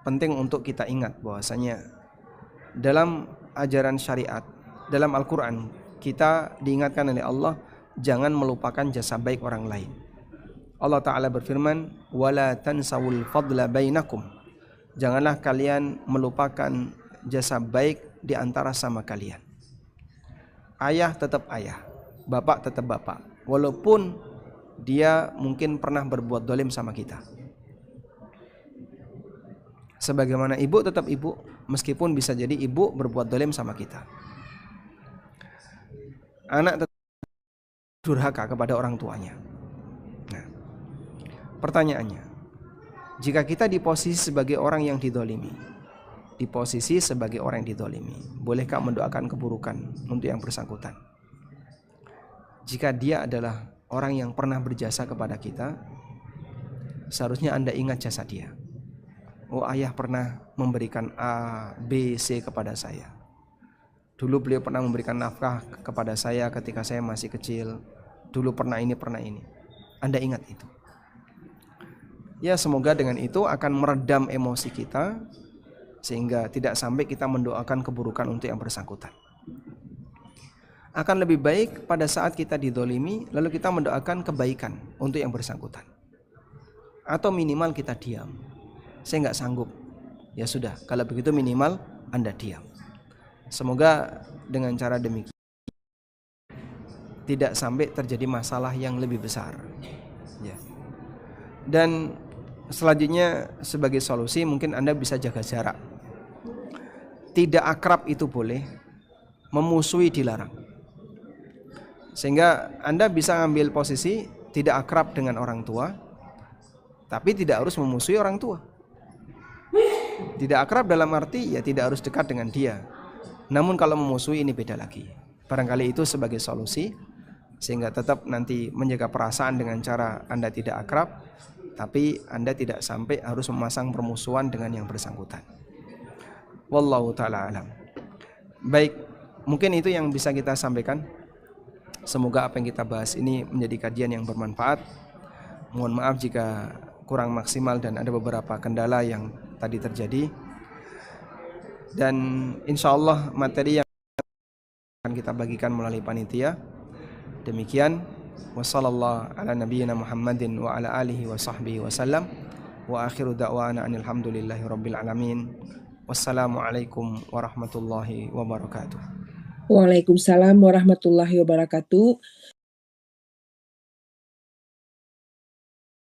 penting untuk kita ingat bahwasanya dalam ajaran syariat, dalam Al-Quran, kita diingatkan oleh Allah jangan melupakan jasa baik orang lain. Allah Ta'ala berfirman, wala tansawul fadla bainakum, janganlah kalian melupakan jasa baik di antara sama kalian. Ayah tetap ayah, bapak tetap bapak, walaupun dia mungkin pernah berbuat zalim sama kita. Sebagaimana ibu tetap ibu, meskipun bisa jadi ibu berbuat zalim sama kita. Anak tetap durhaka kepada orang tuanya. Nah, pertanyaannya, jika kita di posisi sebagai orang yang dizalimi, bolehkah mendoakan keburukan untuk yang bersangkutan? Jika dia adalah orang yang pernah berjasa kepada kita, seharusnya Anda ingat jasa dia. Oh, ayah pernah memberikan A, B, C kepada saya. Dulu beliau pernah memberikan nafkah kepada saya ketika saya masih kecil. Dulu pernah ini, pernah ini. Anda ingat itu. Ya, semoga dengan itu akan meredam emosi kita sehingga tidak sampai kita mendoakan keburukan untuk yang bersangkutan. Akan lebih baik pada saat kita didolimi lalu kita mendoakan kebaikan untuk yang bersangkutan. Atau minimal kita diam. Saya nggak sanggup. Ya sudah, kalau begitu minimal Anda diam. Semoga dengan cara demikian tidak sampai terjadi masalah yang lebih besar. Ya. Dan selanjutnya sebagai solusi mungkin Anda bisa jaga jarak. Tidak akrab itu boleh, memusuhi dilarang. Sehingga Anda bisa ambil posisi tidak akrab dengan orang tua, tapi tidak harus memusuhi orang tua. Tidak akrab dalam arti ya tidak harus dekat dengan dia. Namun kalau memusuhi ini beda lagi. Barangkali itu sebagai solusi sehingga tetap nanti menjaga perasaan dengan cara Anda tidak akrab, tapi Anda tidak sampai harus memasang permusuhan dengan yang bersangkutan. Wallahu ta'ala alam. Baik, mungkin itu yang bisa kita sampaikan. Semoga apa yang kita bahas ini menjadi kajian yang bermanfaat. Mohon maaf jika kurang maksimal dan ada beberapa kendala yang tadi terjadi. Dan insya Allah materi yang akan kita bagikan melalui panitia. Demikian. Wassallallahu ala nabiyyina Muhammadin wa ala alihi wa sahbihi wasallam. Wa akhiru da'wana anilhamdulillahi rabbil alamin. Wassalamualaikum warahmatullahi wabarakatuh. Waalaikumsalam warahmatullahi wabarakatuh.